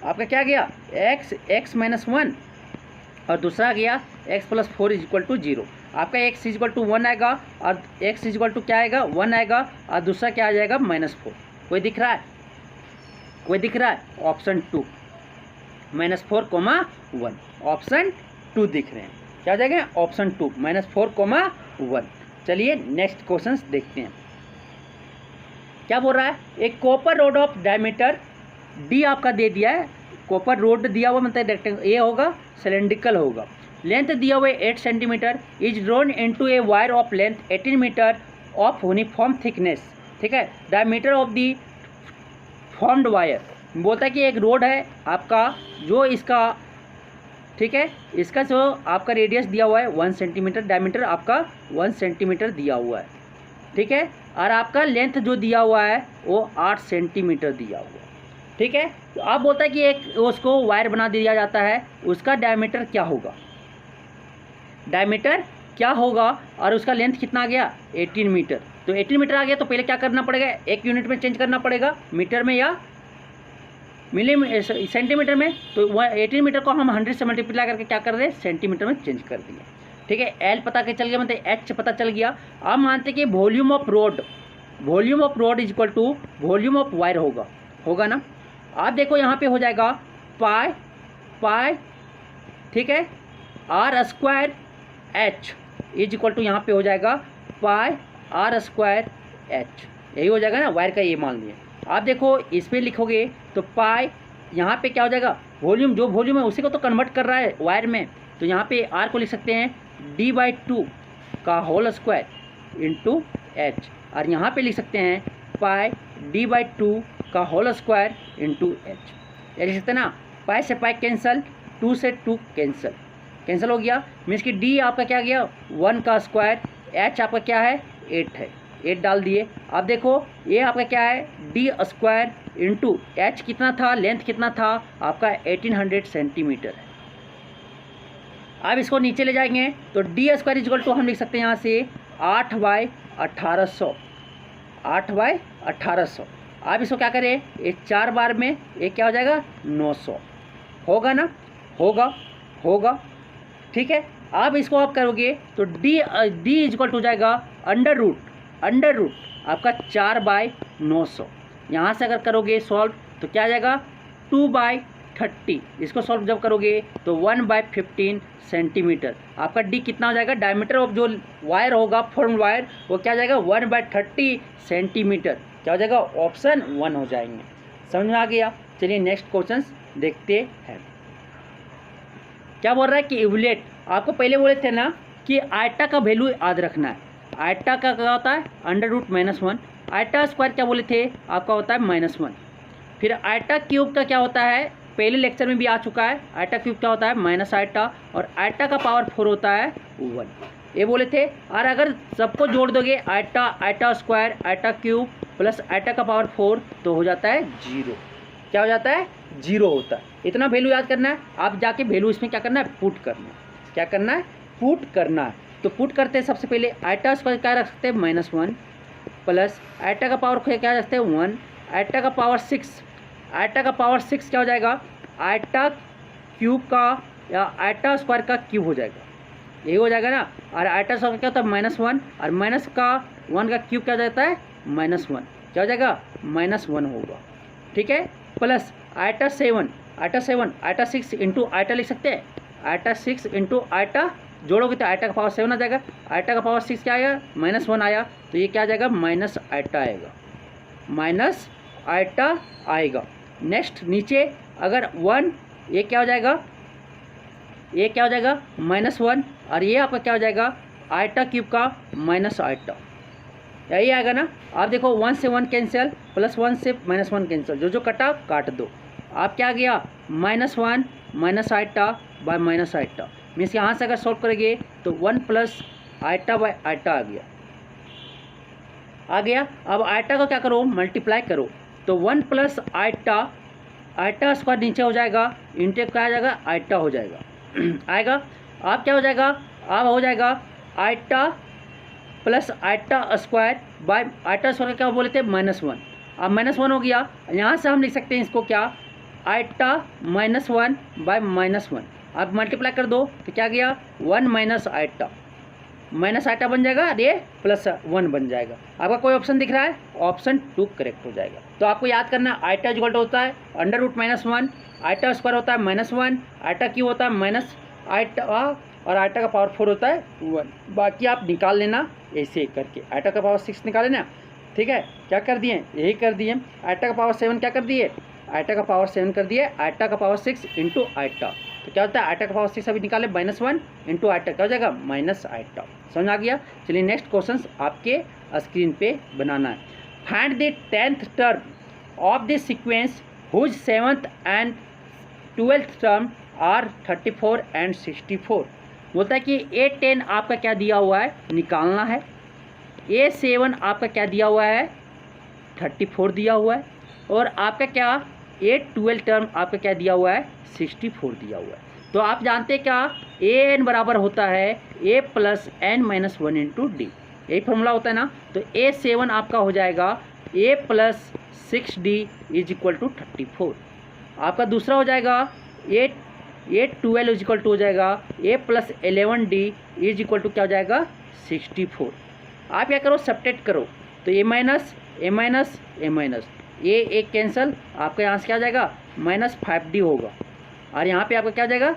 आपका क्या गया x - 1, और दूसरा गया x + 4 इज इक्वल टू 0। आपका x इज इक्वल टू 1 आएगा, और x इज इक्वल टू क्या आएगा 1 आएगा, और दूसरा क्या आ जाएगा -4। कोई दिख रहा है, कोई दिख रहा है, ऑप्शन 2 -4, 1, ऑप्शन 2 दिख रहे हैं। क्या हो जाएगा ऑप्शन 2 -4, 1। चलिए नेक्स्ट क्वेश्चन देखते हैं। क्या बोल रहा है, एक copper road of diameter d आपका दे दिया है, कॉपर रोड दिया हुआ, मतलब रेक्टेंगल, ये होगा सिलेंड्रिकल होगा, लेंथ दिया हुआ है 8 centimetre, is drawn into a wire of length 18 metre of uniform thickness, ठीक है, diameter of the formed wire. बोलता है कि एक रोड है आपका, जो इसका, ठीक है, इसका जो आपका रेडियस दिया हुआ है 1 सेंटीमीटर, डायमीटर आपका 1 सेंटीमीटर दिया हुआ है, ठीक है, और आपका लेंथ जो दिया हुआ है वो 8 सेंटीमीटर दिया हुआ है, ठीक है। तो आप बोलता है कि एक उसको वायर बना दिया जाता है, उसका डायमीटर क्या होगा, डायमीटर क्या होगा, और उसका लेंथ कितना आ गया 18 मीटर। तो 18 मीटर आ गया, तो पहले क्या करना पड़ेगा, एक यूनिट में चेंज करना पड़ेगा, मीटर में या सेंटीमीटर में। तो 18 मीटर को हम 100 से मल्टीप्लाई करके क्या कर रहे हैं, सेंटीमीटर में चेंज कर दिया, ठीक है। एल पता के चल गया, मतलब एच पता चल गया। आप मानते कि volume of rod is equal to volume of wire होगा ना। आप देखो यहाँ पे हो जाएगा पाई, ठीक है, r² H is equal to यहाँ पे हो जाएगा पाई आर स्क्वायर एच, यही हो जाएगा ना वायर का, ये मान लिया। आप देखो इसमें लिखोगे तो पाई यहाँ पे क्या हो जाएगा, वॉल्यूम, जो वॉल्यूम है उसी को तो कन्वर्ट कर रहा है वायर में, तो यहाँ पे आर को लिख सकते हैं d/2 का होल स्क्वायर इंटू एच, और यहाँ पे लिख सकते हैं पाई d/2 का होल स्क्वायर इंटू एच। ये लिख सकते हैं ना, पाई से पाई कैंसल, 2 से 2 कैंसिल हो गया, मीन्स कि d आपका क्या गया 1 का स्क्वायर, h आपका क्या है 8 है, 8 डाल दिए। अब देखो ये आपका क्या है d स्क्वायर इंटू एच कितना था, लेंथ कितना था आपका 1800 सेंटीमीटर है। अब इसको नीचे ले जाएंगे तो d स्क्वायर इक्वल टू हम लिख सकते हैं यहाँ से 8/1800, 8/1800। अब इसको क्या करें, ये 4 बार में ये क्या हो जाएगा 900, होगा ना, होगा ठीक है। अब इसको आप करोगे तो d इक्वल टू हो जाएगा अंडर रूट आपका 4/900। यहाँ से अगर करोगे सॉल्व तो क्या आ जाएगा 2/30, इसको सॉल्व जब करोगे तो 1/15 सेंटीमीटर। आपका d कितना हो जाएगा, डायमीटर ऑफ जो वायर होगा फॉर्म वायर वो क्या हो जाएगा 1/30 सेंटीमीटर, क्या हो जाएगा ऑप्शन 1 हो जाएंगे। समझ में आ गया। चलिए नेक्स्ट क्वेश्चन देखते हैं। क्या बोल रहा है कि इवलेट, आपको पहले बोले थे ना कि आयटा का वैल्यू याद रखना है। आयटा का क्या होता है √-1, आयटा स्क्वायर क्या बोले थे आपका होता है -1, फिर आयटा क्यूब का क्या होता है पहले लेक्चर में भी आ चुका है, आयटा क्यूब क्या होता है माइनस आयटा, और आयटा का पावर 4 होता है 1, ये बोले थे। और अगर सबको जोड़ दोगे eta square eta cube plus eta का पावर 4 तो हो जाता है 0, क्या हो जाता है 0 होता है। इतना वैल्यू याद करना है, आप जाके वैल्यू इसमें क्या करना है पुट करना है, क्या करना है पुट करना है। तो पुट करते हैं सबसे पहले आयटा स्क्वायर क्या रख सकते हैं -1 प्लस आयटा का पावर क्या रखते हैं 1, आयटा का पावर 6, आयटा का पावर 6 क्या हो जाएगा आयटा क्यूब का या आयटा स्क्वायर का क्यूब हो जाएगा, यही हो जाएगा ना। और आयटा स्क्वायर क्या होता है -1 और माइनस का 1 का क्यूब क्या हो जाता है -1, क्या हो जाएगा -1 होगा, ठीक है। Plus eta 7 eta 6 into eta लिख सकते हैं, आयटा 6 इंटू आयटा जोड़ोगे तो आयटा का पावर 7 आ जाएगा, आयटा का पावर 6 क्या आया -1 आया, तो ये क्या आ जाएगा माइनस आयटा आएगा। नेक्स्ट नीचे अगर 1 ये क्या हो जाएगा, ये क्या हो जाएगा -1 और ये आपका क्या हो जाएगा आयटा क्यूब का माइनस आयटा, यही आएगा ना। आप देखो 1 से 1 कैंसिल प्लस 1 से -1 कैंसिल, जो कटा काट दो। आप क्या आ गया -1 minus eta bye minus eta, means यहाँ से अगर सॉल्व करेंगे तो 1 प्लस आयटा बाय आयटा आ गया। अब आयटा का क्या करो मल्टीप्लाई करो, तो 1 प्लस आयटा स्क्वायर नीचे हो जाएगा, इंटेक क्या आ जाएगा आयटा हो जाएगा आएगा। आप क्या हो जाएगा, अब हो जाएगा eta plus eta square by eta square क्या बोले थे -1, अब -1 हो गया। यहाँ से हम लिख सकते हैं इसको क्या आयटा -1 बाय -1, आप मल्टीप्लाई कर दो तो क्या गया 1 माइनस आयटा बन जाएगा, ये +1 बन जाएगा। आपका कोई ऑप्शन दिख रहा है, ऑप्शन 2 करेक्ट हो जाएगा। तो आपको याद करना आयटा इक्वल होता है √-1, आयटा स्क्वायर होता है -1, आयटा क्यूब होता है माइनस आयटा और आयटा का पावर 4 होता है 1। बाकी आप निकाल लेना ऐसे करके, आयटा का पावर 6 निकाल लेना, ठीक है। क्या कर दिए, यही कर दिए। आयटा का पावर 7 क्या कर दिए, आयटा का पावर 7 कर दिए, आयटा का पावर 6 इंटू आयटा, तो क्या होता है आयटा का पावर 6 अभी निकाले -1 इंटू आयटा क्या हो जाएगा माइनस आयटा। समझ आ गया। चलिए नेक्स्ट क्वेश्चन आपके स्क्रीन पे बनाना है। Find the 10th term of this sequence whose 7th and 12th term are 34 and 64। बोलता है कि A10 आपका क्या दिया हुआ है निकालना है, A7 आपका क्या दिया हुआ है 34 दिया हुआ है, और आपका क्या A12 टर्म आपका क्या दिया हुआ है 64 दिया हुआ है। तो आप जानते हैं क्या AN बराबर होता है A plus N minus 1 into D, यही फॉर्मूला होता है ना। तो A7 आपका हो जाएगा A plus 6D is equal to 34। आपका दूसरा हो जाएगा A12 इज इक्वल टू हो जाएगा A plus 11D is equal to क्या हो जाएगा 64। आप क्या करो सब्ट्रैक्ट करो, तो A माइनस ये एक कैंसिल, आपका यहाँ से क्या आ जाएगा -5D होगा, और यहाँ पे आपका क्या आ जाएगा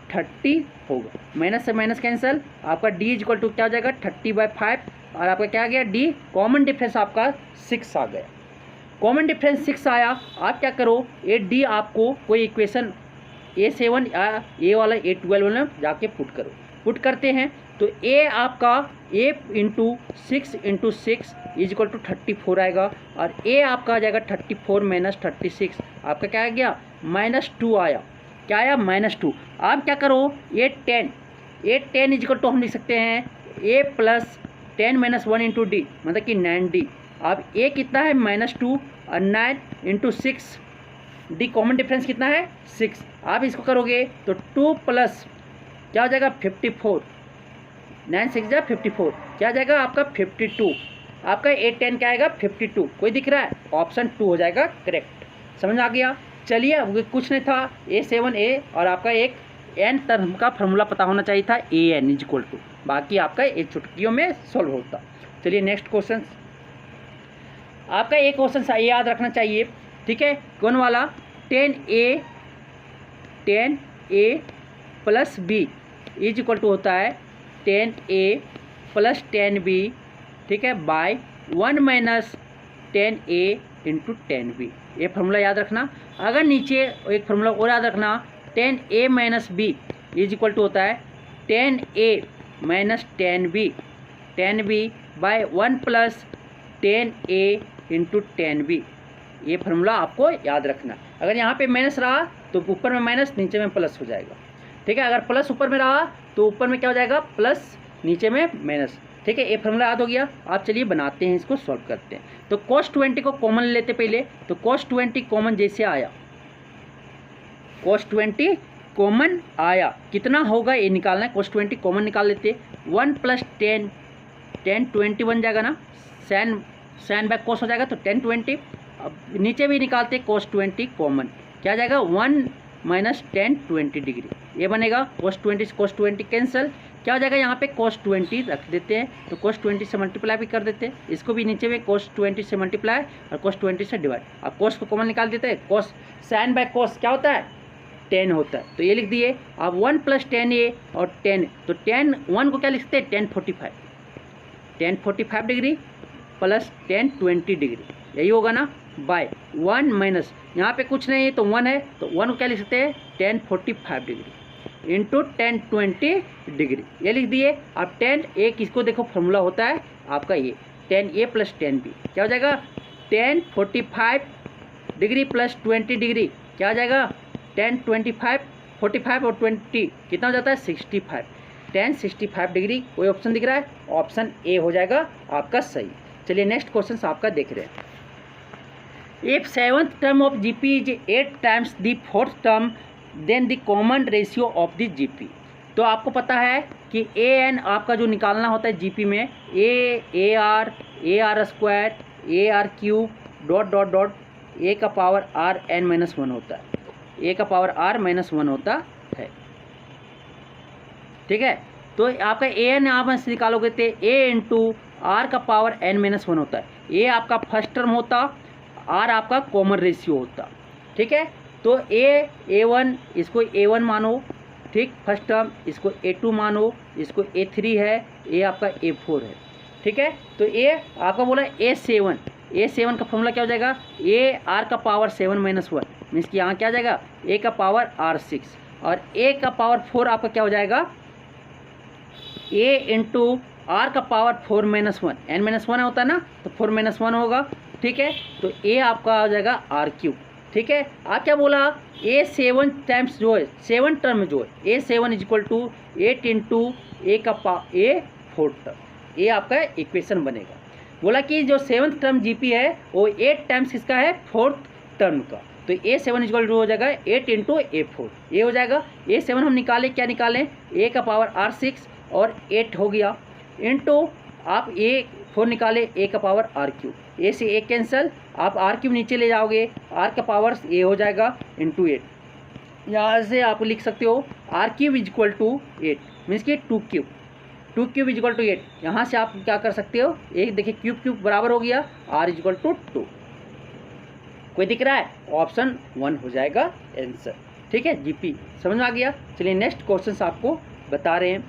30 होगा। माइनस से माइनस कैंसिल, आपका d इज इक्वल टू क्या हो जाएगा 30/5 और आपका क्या आ गया d, कॉमन डिफरेंस आपका 6 आ गया। कॉमन डिफरेंस 6 आया, आप क्या करो ये d आपको कोई इक्वेशन A7 या ए वाला A12 वाला जाके पुट करो। पुट करते हैं तो a आपका a into 6 into 6 is equal to 34 आएगा और a आपका आ जाएगा 34 माइनस 36, आपका क्या आ गया -2 आया। क्या आया -2। आप क्या करो ये 10 इज इक्वल टू हम लिख सकते हैं a plus 10 minus 1 into D, मतलब कि 9d। अब a कितना है -2 और 9 इंटू 6, डी कॉमन डिफरेंस कितना है 6। आप इसको करोगे तो 2 प्लस क्या हो जाएगा 54, 9 6 जा 54, क्या आ जाएगा आपका 52। आपका 8 10 क्या आएगा 52, कोई दिख रहा है ऑप्शन 2 हो जाएगा करेक्ट। समझ आ गया। चलिए अब कुछ नहीं था A7A और आपका एक n टर्म का फार्मूला पता होना चाहिए था an इज इक्वल टू, बाकी आपका ये चुटकियों में सॉल्व होता। चलिए नेक्स्ट क्वेश्चन, आपका एक क्वेश्चन याद रखना चाहिए, ठीक है, कौन वाला 10a plus b is equal to होता है 10a प्लस 10b, ठीक है, bye 1 minus 10a into 10b। ये फार्मूला याद रखना। अगर नीचे एक फार्मूला और याद रखना 10a minus b is equal to होता है 10a minus 10b bye 1 plus 10a into 10b। ये फार्मूला आपको याद रखना। अगर यहाँ पे माइनस रहा तो ऊपर में माइनस नीचे में प्लस हो जाएगा, ठीक है। अगर प्लस ऊपर में रहा तो ऊपर में क्या हो जाएगा प्लस, नीचे में माइनस, ठीक है। ये फार्मूला याद हो गया। आप चलिए बनाते हैं, इसको सॉल्व करते हैं। तो cos 20 को कॉमन लेते पहले, तो cos 20 कॉमन जैसे आया, cos 20 कॉमन आया, कितना होगा ये निकालना है। cos 20 कॉमन निकाल लेते, 1 प्लस 10 20 बन जाएगा ना, साइन बाय cos हो जाएगा तो 10 20। अब नीचे भी निकालते cos 20 कॉमन, क्या आ जाएगा 1 माइनस 10 20 डिग्री, ये बनेगा cos 20 कैंसिल, क्या हो जाएगा यहाँ पे cos 20 रख देते हैं तो cos 20 से मल्टीप्लाई भी कर देते हैं, इसको भी नीचे में cos 20 से मल्टीप्लाई और cos 20 से डिवाइड। अब cos को कॉमन निकाल देते हैं, cos साइन बाय cos क्या होता है 10 होता है, तो ये लिख दिए। अब 1 प्लस 10a और 10, तो 10 1 को क्या लिखते हैं 10 45 डिग्री प्लस 10 20 डिग्री, यही होगा ना, बाय 1 माइनस, यहाँ पे कुछ नहीं है तो 1 है तो 1 को क्या लिख सकते हैं 10 45 डिग्री इंटू 10 20 डिग्री, ये लिख दिए। अब 10 a किसको देखो फार्मूला होता है आपका ये 10a प्लस 10b, क्या हो जाएगा 10 45 डिग्री प्लस 20 डिग्री, क्या हो जाएगा 10 25 45 और 20 कितना हो जाता है 65, 10 65 डिग्री। कोई ऑप्शन दिख रहा है, ऑप्शन ए हो जाएगा आपका सही। चलिए नेक्स्ट क्वेश्चन आपका देख रहे हैं। If 7th term of GP is 8 times the 4th term, then the common ratio of the GP। तो आपको पता है कि an आपका जो निकालना होता है GP में ar square ar cube dot dot dot a का पावर r n माइनस 1 होता है, a का पावर r माइनस 1 होता है, ठीक है। तो आपका an आप से निकालोगे तो a इंटू r का पावर n माइनस 1 होता है, a आपका फर्स्ट टर्म होता, r आपका कॉमन रेशियो होता, ठीक है। तो a1 इसको a1 मानो, ठीक, फर्स्ट टर्म, इसको a2 मानो, इसको a3 है, a आपका a4 है, ठीक है। तो a आपका बोला a7 का फॉर्मूला क्या हो जाएगा a r का पावर 7 माइनस 1 मीन्स कि यहाँ क्या आ जाएगा a का पावर r6 और a का पावर 4 आपका क्या हो जाएगा a इंटू r का पावर 4 माइनस 1, n माइनस 1 होता है ना तो 4 माइनस 1 होगा, ठीक है। तो a आपका आ जाएगा आर क्यूब, ठीक है। आप क्या बोला a7 टाइम्स जो है 7 टर्म जो है a7 is equal to 8 into a का a4 टर्म, ये आपका इक्वेशन बनेगा। बोला कि जो 7th टर्म जीपी है वो 8 टाइम्स किसका है 4th टर्म का, तो a7 इज इक्वल टू हो जाएगा 8 इंटू a4, ये हो जाएगा। a7 हम निकालें, क्या निकालें a का पावर r6 और 8 हो गया इंटू आप a4 निकाले a का पावर r क्यूब, a से a कैंसिल, आप r क्यूब नीचे ले जाओगे r का पावर a हो जाएगा इंटू 8, यहाँ से आप लिख सकते हो r cube is equal to 8 means कि 2 क्यूब इज इक्वल टू 8। यहाँ से आप क्या कर सकते हो, एक देखिए क्यूब बराबर हो गया r इज इक्वल टू 2। कोई दिख रहा है, ऑप्शन 1 हो जाएगा आंसर। ठीक है, जीपी समझ में आ गया। चलिए नेक्स्ट क्वेश्चन आपको बता रहे हैं,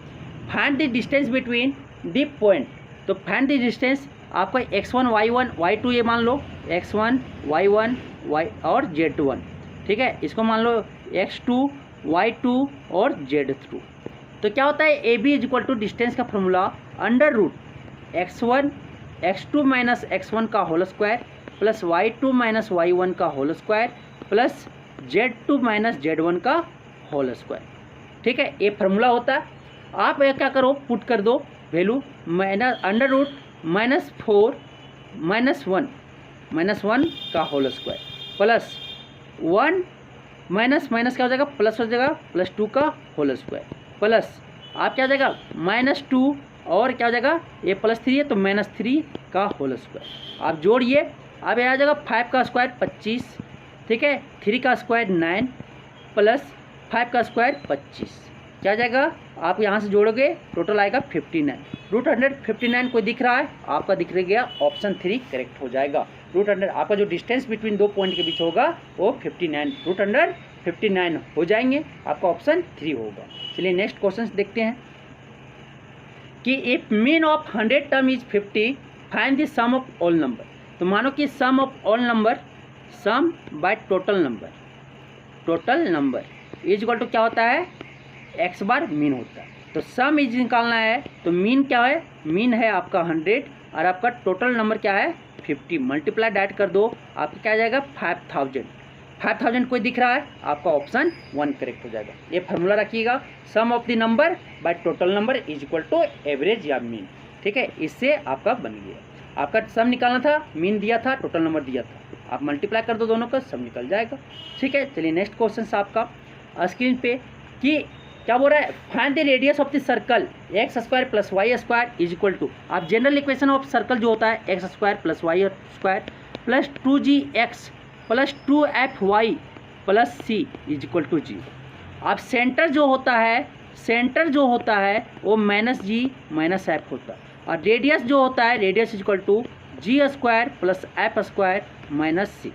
find the distance between the point. तो फाइंड द डिस्टेंस आपका x1 y1 y2 ये मान लो x1 y1 y और z1, ठीक है, इसको मान लो x2 y2 और z2। तो क्या होता है, A B is equal to distance का formula under root x1 x2 minus x1 का whole square plus y2 minus y1 का whole square plus z2 minus z1 का होल स्क्वायर, ठीक है, ये फार्मूला होता है। आप क्या करो, पुट कर दो वैल्यू माइनस अंडर रूट -4 -1 का whole square plus 1 minus minus क्या हो जाएगा, प्लस हो जाएगा, +2 का होल स्क्वायर प्लस आप क्या हो जाएगा -2 और क्या हो जाएगा, ये +3 है तो -3 का होल स्क्वायर। आप जोड़िए, अब ये आ जाएगा 5 का स्क्वायर 25, ठीक है, 3 का स्क्वायर 9 प्लस 5 का स्क्वायर 25, क्या जाएगा, आप यहाँ से जोड़ोगे टोटल आएगा 59। √159 कोई दिख रहा है, आपका दिख गया ऑप्शन 3 करेक्ट हो जाएगा। √100 आपका जो डिस्टेंस बिटवीन दो पॉइंट के बीच होगा वो 59, √159 हो जाएंगे, आपका ऑप्शन 3 होगा। चलिए नेक्स्ट क्वेश्चन देखते हैं कि if mean of 100 term is 50 find the sum of all number. तो मानो कि sum of all number, sum by total number is equal to क्या होता है, x बार मीन होता है। तो सम इज निकालना है तो मीन क्या है, मीन है आपका 100 और आपका टोटल नंबर क्या है 50, मल्टीप्लाई डैट कर दो, आपका क्या आ जाएगा 5000 कोई दिख रहा है, आपका ऑप्शन 1 करेक्ट हो जाएगा। ये फार्मूला रखिएगा, sum of the number by total number is equal to average या मीन, ठीक है, इससे आपका बन गया। आपका सम निकालना था, मीन दिया था, टोटल नंबर दिया था, आप मल्टीप्लाई कर दो दोनों का, सम निकल जाएगा, ठीक है। चलिए नेक्स्ट क्वेश्चन आपका स्क्रीन पे कि क्या बोल रहा है, find the radius of the circle x² + y² is equal to, आप जनरल इक्वेशन ऑफ सर्कल जो होता है x² + y² plus 2gx plus 2fy plus c is equal to g। आप सेंटर जो होता है वो -g - f होता है, और रेडियस जो होता है radius is equal to g² + f² - c,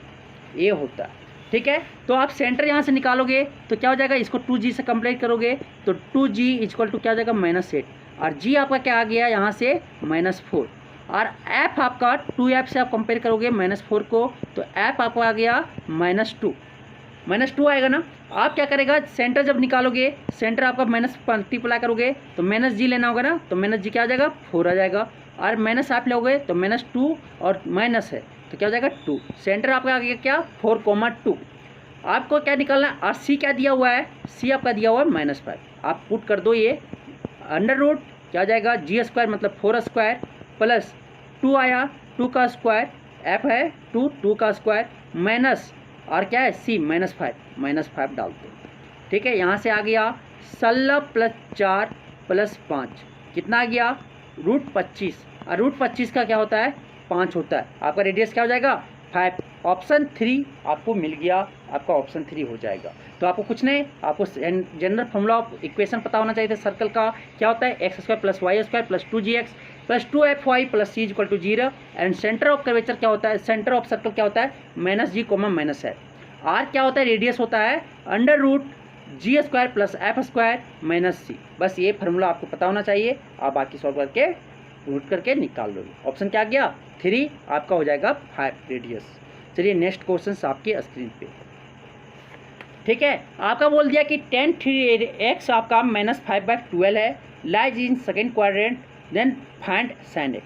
ये होता है, ठीक है। तो आप सेंटर यहाँ से निकालोगे तो क्या हो जाएगा, इसको 2g से कंप्लीट करोगे तो 2g इज इक्वल टू क्या हो जाएगा -8, और g आपका क्या आ गया यहाँ से -4, और f आपका 2f से आप कंपेयर करोगे -4 को तो f आपका आ गया -2 आएगा ना। आप क्या करेगा, सेंटर जब निकालोगे, सेंटर आपका माइनस मल्टीप्लाई करोगे तो -g लेना होगा ना, तो -g क्या आ जाएगा 4 आ जाएगा, और माइनस आप लोगे तो -2 और माइनस है तो क्या हो जाएगा 2, सेंटर आपका आ गया क्या 4,2। आपको क्या निकालना है, और c क्या दिया हुआ है, c आपका दिया हुआ है -5, आप पुट कर दो, ये अंडर रूट क्या हो जाएगा g² मतलब 4² प्लस 2 आया 2 का स्क्वायर, f है 2 का स्क्वायर माइनस और क्या है c -5 डालते, ठीक है। यहाँ से आ गया 16 + 4 + 5 कितना आ गया √25, और √25 का क्या होता है 5 होता है, आपका रेडियस क्या हो जाएगा 5, ऑप्शन 3 आपको मिल गया, आपका ऑप्शन 3 हो जाएगा। तो आपको कुछ नहीं, आपको जनरल फॉर्मूला ऑफ इक्वेशन पता होना चाहिए था सर्कल का, क्या होता है x² + y² + 2gx + 2fy + c = 0, and centre of curvature क्या होता है, सेंटर ऑफ सर्कल क्या होता है -g, -f, r क्या होता है रेडियस होता है under root g² + f² - c। बस ये फार्मूला आपको पता होना चाहिए, आप बाकी सॉल्व करके रूट करके निकाल लोगे। ऑप्शन क्या आ गया 3, आपका हो जाएगा 5 रेडियस। चलिए नेक्स्ट क्वेश्चन आपके स्क्रीन पे, ठीक है। आपका बोल दिया कि tan 3x आपका -5/12 है, lies in second quadrant, then find sin x।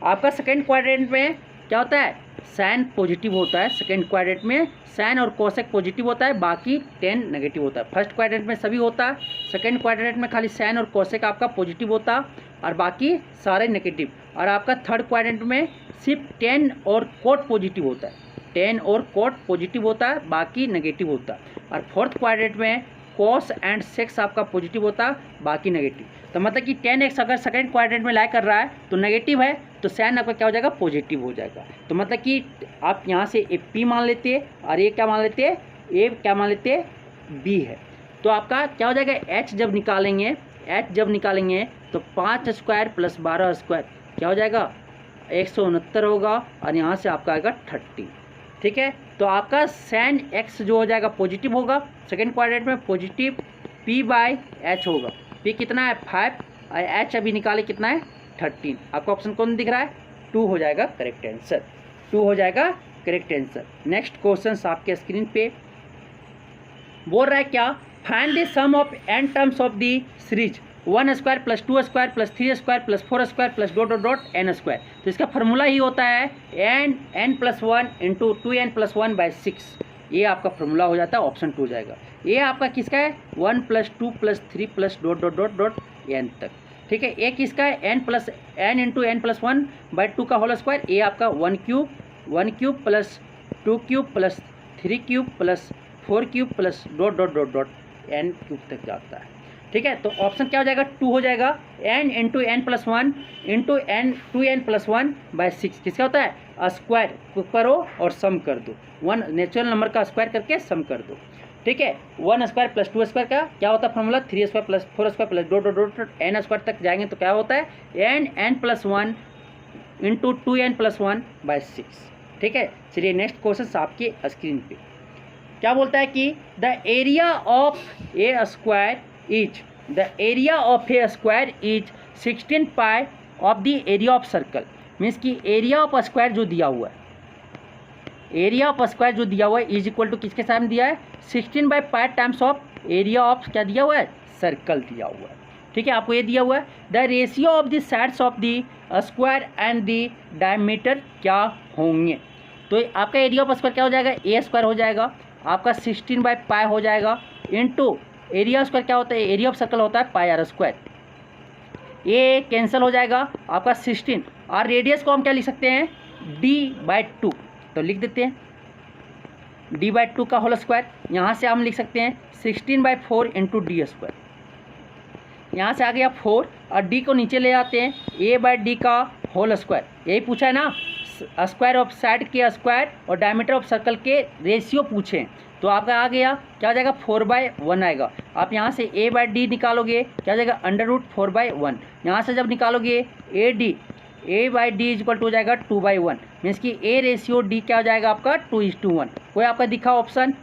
आपका सेकेंड क्वाड्रेंट में क्या होता है, sin पॉजिटिव होता है, सेकेंड क्वाड्रेंट में sin और cosec पॉजिटिव होता है, बाकी tan नेगेटिव होता है। फर्स्ट क्वाड्रेंट में सभी होता है, सेकेंड क्वाड्रेंट में खाली sin और cosec आपका पॉजिटिव होता है और बाकी सारे नेगेटिव, और आपका थर्ड क्वाड्रेंट में सिर्फ tan और cot पॉजिटिव होता है, tan और cot पॉजिटिव होता है, बाकी नेगेटिव होता है, और फोर्थ क्वाड्रेंट में cos एंड sec आपका पॉजिटिव होता है, बाकी नेगेटिव। तो मतलब कि tan x अगर सेकेंड क्वाड्रेंट में लाई कर रहा है तो नेगेटिव है, तो sin आपका क्या हो जाएगा पॉजिटिव हो जाएगा। तो मतलब कि आप यहाँ से ए p मान लेते और ये क्या मान लेते, ए क्या मान लेते b है, तो आपका क्या हो जाएगा h जब निकालेंगे तो 5² + 12² क्या हो जाएगा 169 होगा, और यहाँ से आपका आएगा 30, ठीक है। तो आपका साइन एक्स जो हो जाएगा पॉजिटिव होगा, सेकेंड क्वाड्रेंट में पॉजिटिव p/h होगा। p कितना है 5 और h अभी निकाले कितना है 13। आपका ऑप्शन कौन दिख रहा है 2 हो जाएगा करेक्ट आंसर, 2 हो जाएगा करेक्ट आंसर। नेक्स्ट क्वेश्चन आपके स्क्रीन पे बोल रहा है क्या, find the sum of n terms of the series 1 square plus 2 square plus 3 square plus 4 square plus dot dot dot n square. तो इसका फार्मूला ही होता है n+1 इंटू 2n+1/6। ये आपका फार्मूला हो जाता है, ऑप्शन 2 हो जाएगा। ये आपका किसका है 1 + 2 + 3 + dot dot dot dot n तक, ठीक है। ये किसका है n इंटू n+1/2 का होल स्क्वायर। ये आपका 1 cube plus 2 cube plus 3 cube plus 4 cube plus dot dot dot dot n cube तक जाता है, ठीक है। तो ऑप्शन क्या हो जाएगा 2 हो जाएगा। n into n+1 into 2n+1/6 किसका होता है स्क्वायर करो और सम कर दो, 1 नेचुरल नंबर का स्क्वायर करके सम कर दो, ठीक है। 1 स्क्वायर प्लस 2 स्क्वायर का क्या होता है formula 3 square plus 4 square plus dot dot dot n square तक जाएंगे तो क्या होता है n+1 इंटू 2n+1/6, ठीक है। चलिए नेक्स्ट क्वेश्चन आपके स्क्रीन पे क्या बोलता है कि the area of A square is 16 pi of the area of circle. Means कि एरिया ऑफ स्क्वायर जो दिया हुआ है, एरिया ऑफ स्क्वायर जो दिया हुआ है इज इक्वल टू किसके साथ दिया है 16/पाई टाइम्स ऑफ एरिया ऑफ क्या दिया हुआ है सर्कल दिया हुआ है, ठीक है। आपको ये दिया हुआ है the ratio of the sides of the square and the diameter क्या होंगे। तो आपका एरिया ऑफ स्क्वायर क्या हो जाएगा ए स्क्वायर हो जाएगा, आपका 16/पाई हो जाएगा इंटू एरिया स्क्वायर क्या होता है एरिया ऑफ सर्कल होता है πr स्क्वायर। ये कैंसिल हो जाएगा आपका 16 और रेडियस को हम क्या लिख सकते हैं d/2। तो लिख देते हैं d/2 का होल स्क्वायर। यहाँ से हम लिख सकते हैं 16/4 इंटू डी स्क्वायर। यहाँ से आ गया 4 और d को नीचे ले आते हैं a/d का होल स्क्वायर। यही पूछा है ना, स्क्वायर ऑफ साइड के स्क्वायर और डायमीटर ऑफ सर्कल के रेशियो पूछे। तो आपका आ गया क्या हो जाएगा 4/1 आएगा। आप यहाँ से a/d निकालोगे क्या हो जाएगा √4/1। यहाँ से जब निकालोगे a/d इक्वल टू हो जाएगा 2/1। मीन्स कि a रेशियो d क्या हो जाएगा आपका 2:1। कोई आपका दिखा ऑप्शन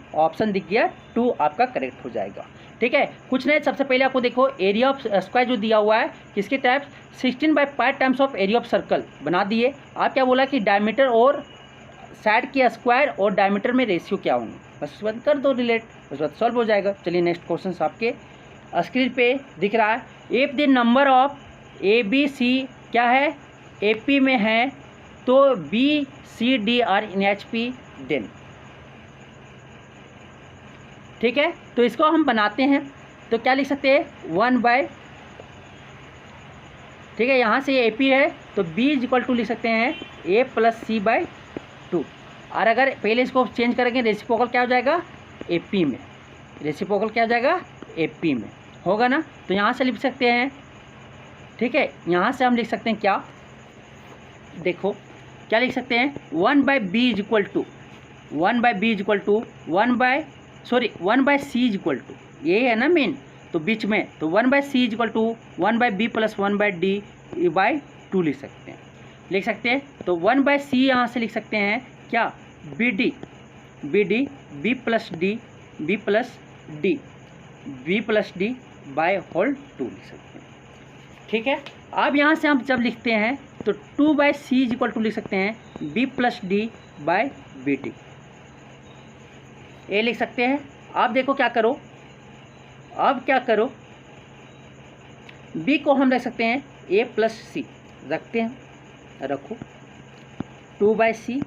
दिख गया 2 आपका करेक्ट हो जाएगा, ठीक है। कुछ नहीं, सबसे पहले आपको देखो एरिया ऑफ स्क्वायर जो दिया हुआ है किसके टाइप 16/पाई times of area of circle बना दिए। आप क्या बोला कि डायमीटर और साइड के स्क्वायर और डायमीटर में रेशियो क्या होंगे, बस उसके बाद कर दो रिलेट, उसके बाद सॉल्व हो जाएगा। चलिए नेक्स्ट क्वेश्चन आपके स्क्रीन पे दिख रहा है if the number of ABC क्या है AP में है तो BCD are in HP then, ठीक है। तो इसको हम बनाते हैं तो क्या लिख सकते हैं 1/, ठीक है। यहाँ से AP है तो B इक्वल टू लिख सकते हैं A + C/2। और अगर पहले इसको चेंज करेंगे रेसिप्रोकल क्या हो जाएगा AP में, रेसिप्रोकल क्या हो जाएगा AP में होगा ना। तो यहाँ से लिख सकते हैं, ठीक है। यहाँ से हम लिख सकते हैं क्या, देखो क्या लिख सकते हैं 1/B equal to 1/C equal to ये है ना मेन, तो बीच में तो 1/C equal to 1/B + 1/D/2 लिख सकते हैं। तो 1/C यहाँ से लिख सकते हैं क्या BD B + D/2 लिख सकते हैं, ठीक है। अब यहाँ से हम जब लिखते हैं तो 2/C इक्वल टू लिख सकते हैं B + D/BD, ये लिख सकते हैं। आप देखो क्या करो, अब क्या करो B को हम रख सकते हैं A + C रखते हैं, रखो 2/C,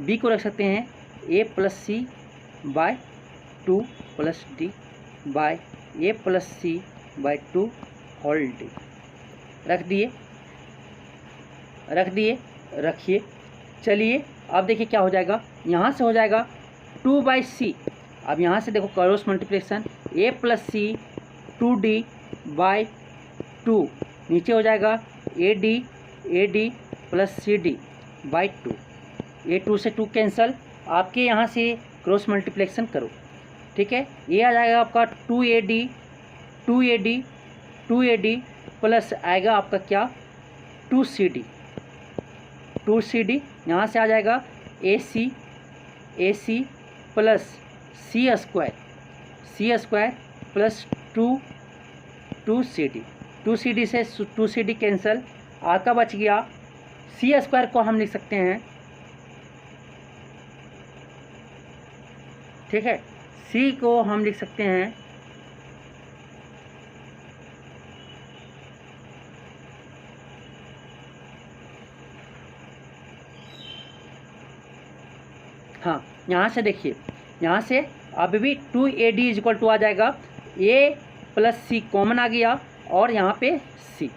B को रख सकते हैं A + C/2 + D/A + C/2 whole D रख दिए, रखिए। चलिए अब देखिए क्या हो जाएगा, यहाँ से हो जाएगा 2/C। अब यहाँ से देखो cross multiplication A + C 2D/2 नीचे हो जाएगा AD + CD/2। ये 2 से 2 कैंसल, आपके यहाँ से क्रॉस मल्टीप्लिकेशन करो, ठीक है। ये आ जाएगा आपका 2AD प्लस आएगा आपका क्या 2CD, यहाँ से आ जाएगा AC AC plus C square plus 2CD, 2CD से 2CD कैंसिल, आपका बच गया C स्क्वायर को हम लिख सकते हैं, ठीक है, C को हम लिख सकते हैं हाँ, यहाँ से देखिए, यहाँ से अभी भी 2AD इक्वल टू आ जाएगा, A प्लस C कॉमन आ गया और यहाँ पे C,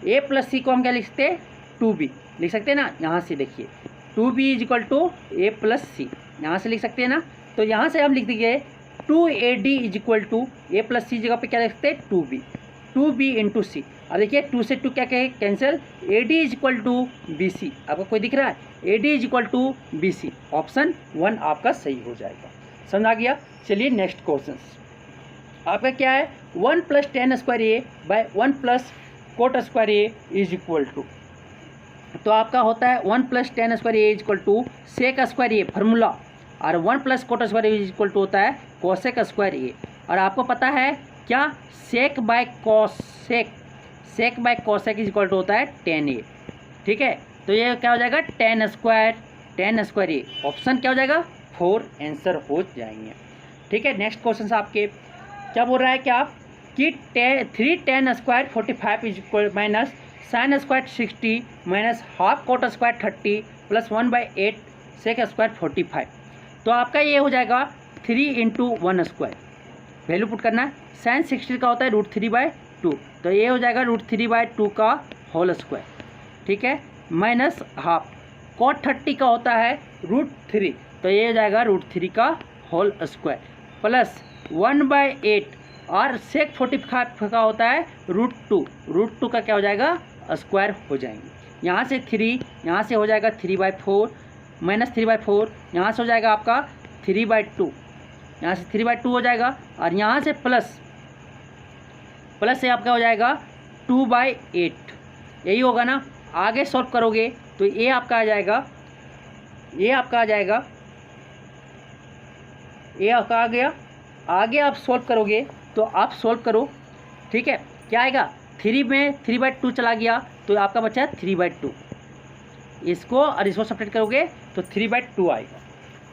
A प्लस C को हम क्या लिख सकते हैं 2B लिख सकते हैं ना। यहाँ से देखिए 2B equal to A plus C, यहाँ से लिख सकते हैं ना। तो यहाँ से हम लिख देंगे 2AD equal to A plus C जगह पे क्या लिख सकते हैं 2B इंटू C। अब देखिए 2 से 2 क्या कहे cancel, AD equal to BC, आपको कोई दिख रहा है, AD equal to BC, option 1 आपका सही हो जाएगा। समझ आ गया। चलिए नेक्स्ट क्वेश्चन आपका क्या है, 1 plus tan square A by 1 plus cot square A is equal to, तो आपका होता है 1 plus tan square A is equal to sec square A formula, और 1 plus cot square A is equal to होता है कोसेक स्क्वायर ए। और आपको पता है क्या, sec by cosec is equal to होता है 10a, ठीक है। तो ये क्या हो जाएगा टेन स्क्वायर ए, ऑप्शन क्या हो जाएगा 4 आंसर हो जाएंगे, ठीक है। नेक्स्ट क्वेश्चन आपके क्या बोल रहा है क्या कि 3 tan square 45 is equal minus sine square 60 minus half cot square 30 plus 1/8 sec square 45। तो आपका ये हो जाएगा 3 इंटू 1 स्क्वायर, वैल्यू पुट करना है। साइन 60 का होता है √3/2, तो ये हो जाएगा √3/2 का होल स्क्वायर, ठीक है, माइनस हाफ कोट 30 का होता है √3, तो ये हो जाएगा √3 का होल स्क्वायर प्लस 1/8, और सेक 45 का होता है √2 का क्या हो जाएगा स्क्वायर हो जाएंगे। यहाँ से 3, यहाँ से हो जाएगा 3/4 माइनस 3/4, यहाँ से हो जाएगा आपका 3/2, यहाँ से 3/2 हो जाएगा, और यहाँ से प्लस से आपका हो जाएगा 2/8, यही होगा ना। आगे सॉल्व करोगे तो ये आपका आ जाएगा, ये आपका आ जाएगा, ये आपका आ गया। आगे आप सॉल्व करोगे तो आप सॉल्व करो, ठीक है, क्या आएगा 3 में 3/2 चला गया तो आपका बचा 3/2, इसको और इसको सब्ट्रैक्ट करोगे तो 3/2 आएगा,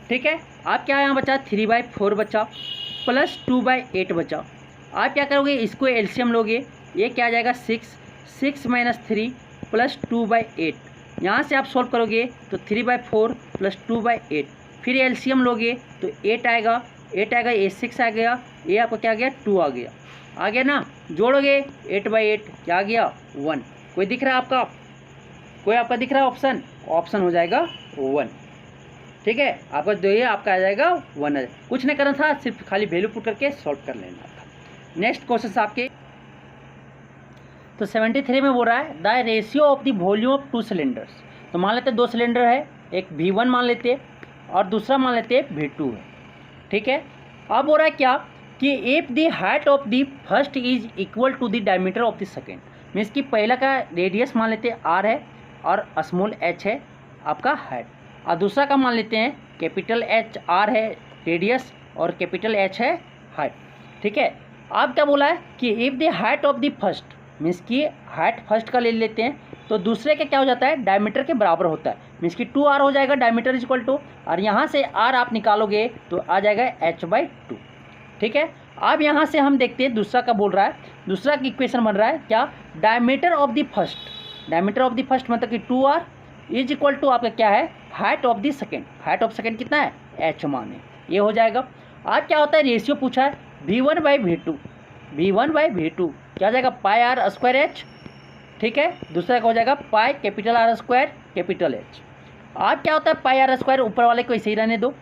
ठीक है। आप क्या यहाँ बचा 3/4 बचा प्लस 2/8 बचा। आप क्या करोगे, इसको एलसीएम लोगे, ये क्या आ जाएगा 6 माइनस 3 प्लस 2/8, यहाँ से आप सॉल्व करोगे तो 3/4 प्लस 2/8, फिर एलसीएम लोगे तो 8 आएगा, ये 6 आ गया, ये आपका क्या आ गया 2 आ गया ना। जोड़ोगे 8/8 क्या आ गया 1। कोई दिख रहा है आपका, कोई आपका दिख रहा है ऑप्शन हो जाएगा 1, ठीक है। आपका जो ये आपका आ जाएगा 1, कुछ नहीं करना था, सिर्फ खाली वैल्यू पुट करके सॉल्व कर लेना था। नेक्स्ट क्वेश्चन आपके तो 73 में बोल रहा है the ratio of the volume of 2 cylinders. तो मान लेते हैं 2 सिलेंडर है, एक V1 मान लेते और दूसरा मान लेते V2 है, ठीक है। अब बोल रहा है क्या कि if the height of the first is equal to the diameter of the second, means कि पहला का रेडियस मान लेते हैं R है और स्मॉल h है आपका हाइट, और दूसरा का मान लेते हैं कैपिटल H R है रेडियस और कैपिटल H है हाइट, ठीक है। अब क्या बोला है कि if the height of the first, means कि हाइट फर्स्ट का ले लेते हैं तो दूसरे का क्या हो जाता है डायमीटर के बराबर होता है, मीन्स कि 2R हो जाएगा डायमीटर इज इक्वल टू, और यहाँ से R आप निकालोगे तो आ जाएगा h/2, ठीक है। अब यहाँ से हम देखते हैं दूसरा का बोल रहा है, दूसरा की इक्वेशन बन रहा है क्या, डायमीटर ऑफ द फर्स्ट मतलब कि 2R इज इक्वल टू आपका क्या है height of the second, height of second कितना है h मान है, ये हो जाएगा। अब क्या होता है रेशियो पूछा है V1/V2 क्या हो जाएगा πr स्क्वायर h, ठीक है। दूसरा का हो जाएगा pi capital R square capital H। अब क्या होता है πr स्क्वायर, ऊपर वाले को ऐसे ही रहने दो,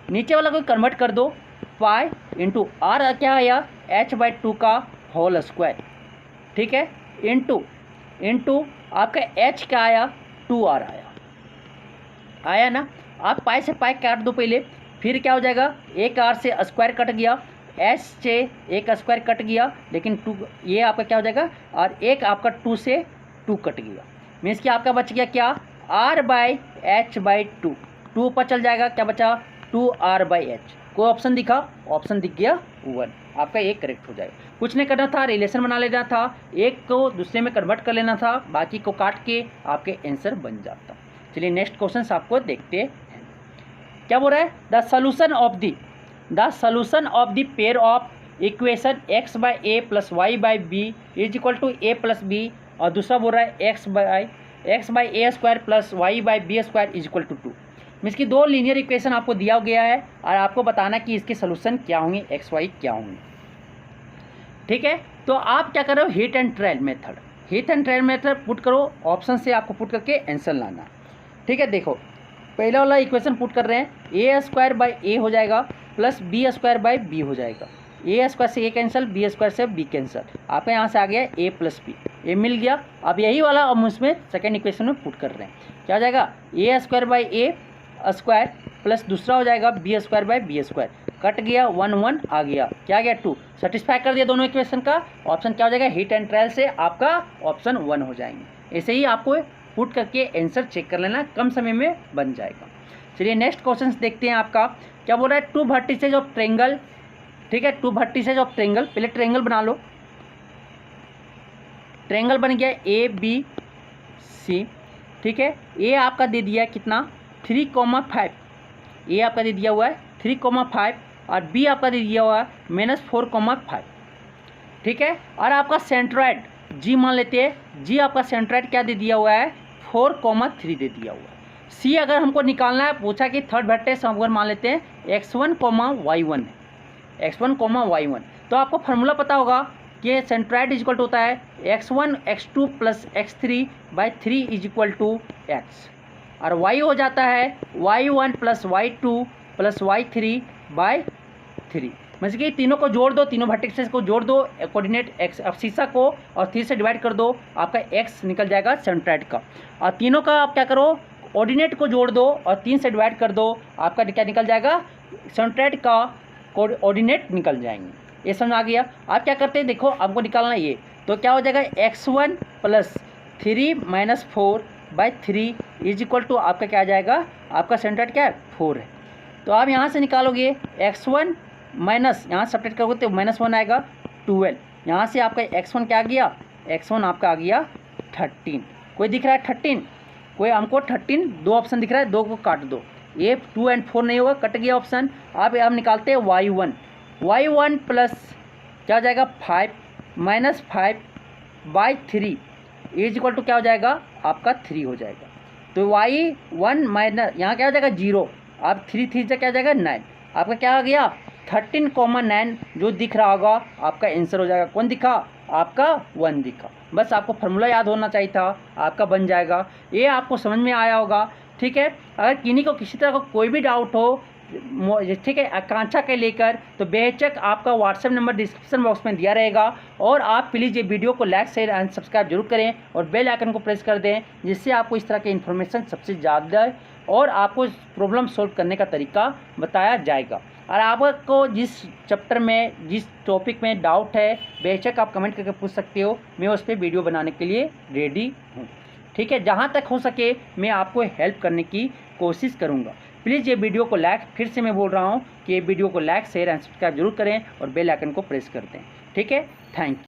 नीचे वाला को कन्वर्ट कर दो, पाई इंटू R क्या आया h/2 का होल स्क्वायर, ठीक है, इंटू आपका h क्या आया 2R आया ना। आप पाई से पाई काट दो पहले, फिर क्या हो जाएगा एक R से स्क्वायर कट गया, H से एक स्क्वायर कट गया, लेकिन 2 ये आपका क्या हो जाएगा, और एक आपका 2 से 2 कट गया, मीन्स कि आपका बच गया क्या R/h/2, 2 ऊपर चल जाएगा, क्या बचा 2r/h। कोई ऑप्शन दिखा? ऑप्शन दिख गया 1, आपका ये करेक्ट हो जाएगा। कुछ नहीं करना था, रिलेशन बना लेना था, एक को दूसरे में कन्वर्ट कर लेना था, बाकी को काट के आपके आंसर बन जाता। चलिए नेक्स्ट क्वेश्चन आपको देखते हैं। क्या बोल रहा है? The solution of the pair of equation x/a + y/b is equal to a + b, और दूसरा बोल रहा है x/a² + y/b² is equal to 2। Means की दो लीनियर इक्वेशन आपको दिया गया है और आपको बताना कि इसके सोल्यूशन क्या होंगे, एक्स वाई क्या होंगे। ठीक है, तो आप क्या करो, hit and trial method put करो, ऑप्शन से आपको पुट करके आंसर लाना। ठीक है, देखो पहला वाला इक्वेशन पुट कर रहे हैं, a² हो जाएगा प्लस b² b हो जाएगा। a² से a कैंसिल, b² से b कैंसिल, आपका यहाँ से आ गया a + b, ये मिल गया। अब यही वाला हम उसमें सेकेंड इक्वेशन में पुट कर रहे हैं, क्या हो जाएगा a² प्लस दूसरा हो जाएगा b² कट गया, 1 1 आ गया, क्या गया 2। सेटिस्फाई कर दिया दोनों इक्वेशन का, ऑप्शन क्या हो जाएगा, हिट एंड ट्रायल से आपका ऑप्शन 1 हो जाएंगे। ऐसे ही आपको पुट करके आंसर चेक कर लेना, कम समय में बन जाएगा। चलिए नेक्स्ट क्वेश्चन देखते हैं। आपका क्या बोल रहा है, 2 वर्टिसेज ऑफ ट्रायंगल। ठीक है, 2 वर्टिसेज ऑफ ट्रायंगल, पहले ट्रायंगल बना लो। ट्रायंगल बन गया ABC। ठीक है, ए आपका दे दिया है कितना, 3,5, ए आपका दे दिया हुआ है 3,5 और बी आपका दे दिया हुआ है -4,5। ठीक है, और आपका सेंट्रोइड जी मान लेते हैं, जी आपका सेंट्रोइड क्या दे दिया हुआ है, 4,3 दे दिया हुआ है। सी अगर हमको निकालना है, पूछा कि थर्ड वर्टेक्स हम अगर मान लेते हैं x1, y1 है, x1, y1, तो आपको फार्मूला पता होगा कि सेंट्रोइड इज इक्वल टू होता है x1 x2 + x3/3 is equal to x, और y हो जाता है y1 + y2 + y3/3। मतलब कि तीनों को जोड़ दो, तीनों वर्टेक्सेस को जोड़ दो, कोऑर्डिनेट x अब्सिसा को, और 3 से डिवाइड कर दो, आपका x निकल जाएगा सेंट्रोइड का। और तीनों का आप क्या करो, कोऑर्डिनेट को जोड़ दो और 3 से डिवाइड कर दो, आपका क्या निकल जाएगा, सेंट्रोइड का कोऑर्डिनेट निकल जाएंगे। ये समझ आ गया। आप क्या करते हैं, देखो आपको निकालना ये, तो क्या हो जाएगा x1 + 3 - 4/3 इज इक्वल टू आपका क्या आ जाएगा, आपका सेंट्रोइड क्या है 4 है। तो आप यहाँ से निकालोगे x1 माइनस, यहाँ सब्ट्रैक्ट करोगे तो -1 आएगा 12। यहाँ से आपका x1 क्या आ गया, x1 आपका आ गया 13। कोई दिख रहा है 13, कोई हमको 13 दो ऑप्शन दिख रहा है, 2 को काट दो, ये 2 और 4 नहीं होगा, कट गया ऑप्शन। आप हम निकालते हैं y1 प्लस क्या हो जाएगा 5 - 5/3 इज इक्वल टू क्या हो जाएगा, आपका 3 हो जाएगा। तो y1 माइनस यहाँ क्या हो जाएगा 0, आप 3 से क्या हो जाएगा 9, आपका क्या आ गया 13,9 जो दिख रहा होगा आपका आंसर हो जाएगा। कौन दिखा, आपका 1 दिखा। बस आपको फार्मूला याद होना चाहिए था, आपका बन जाएगा। ये आपको समझ में आया होगा। ठीक है, अगर किन्हीं को किसी तरह का कोई भी डाउट हो, ठीक है, आकांक्षा के लेकर, तो बेशक आपका व्हाट्सएप नंबर डिस्क्रिप्शन बॉक्स में दिया रहेगा। और आप प्लीज़ ये वीडियो को लाइक शेयर एंड सब्सक्राइब जरूर करें और बेल आइकन को प्रेस कर दें, जिससे आपको इस तरह के इन्फॉर्मेशन सबसे ज़्यादा और आपको प्रॉब्लम सॉल्व करने का तरीका बताया जाएगा। और आपको जिस चैप्टर में, जिस टॉपिक में डाउट है, बेशक आप कमेंट करके पूछ सकते हो, मैं उस पर वीडियो बनाने के लिए रेडी हूँ। ठीक है, जहाँ तक हो सके मैं आपको हेल्प करने की कोशिश करूँगा। प्लीज़ ये वीडियो को लाइक, फिर से मैं बोल रहा हूँ कि ये वीडियो को लाइक शेयर एंड सब्सक्राइब जरूर करें और बेल आइकन को प्रेस कर दें। ठीक है, थैंक यू।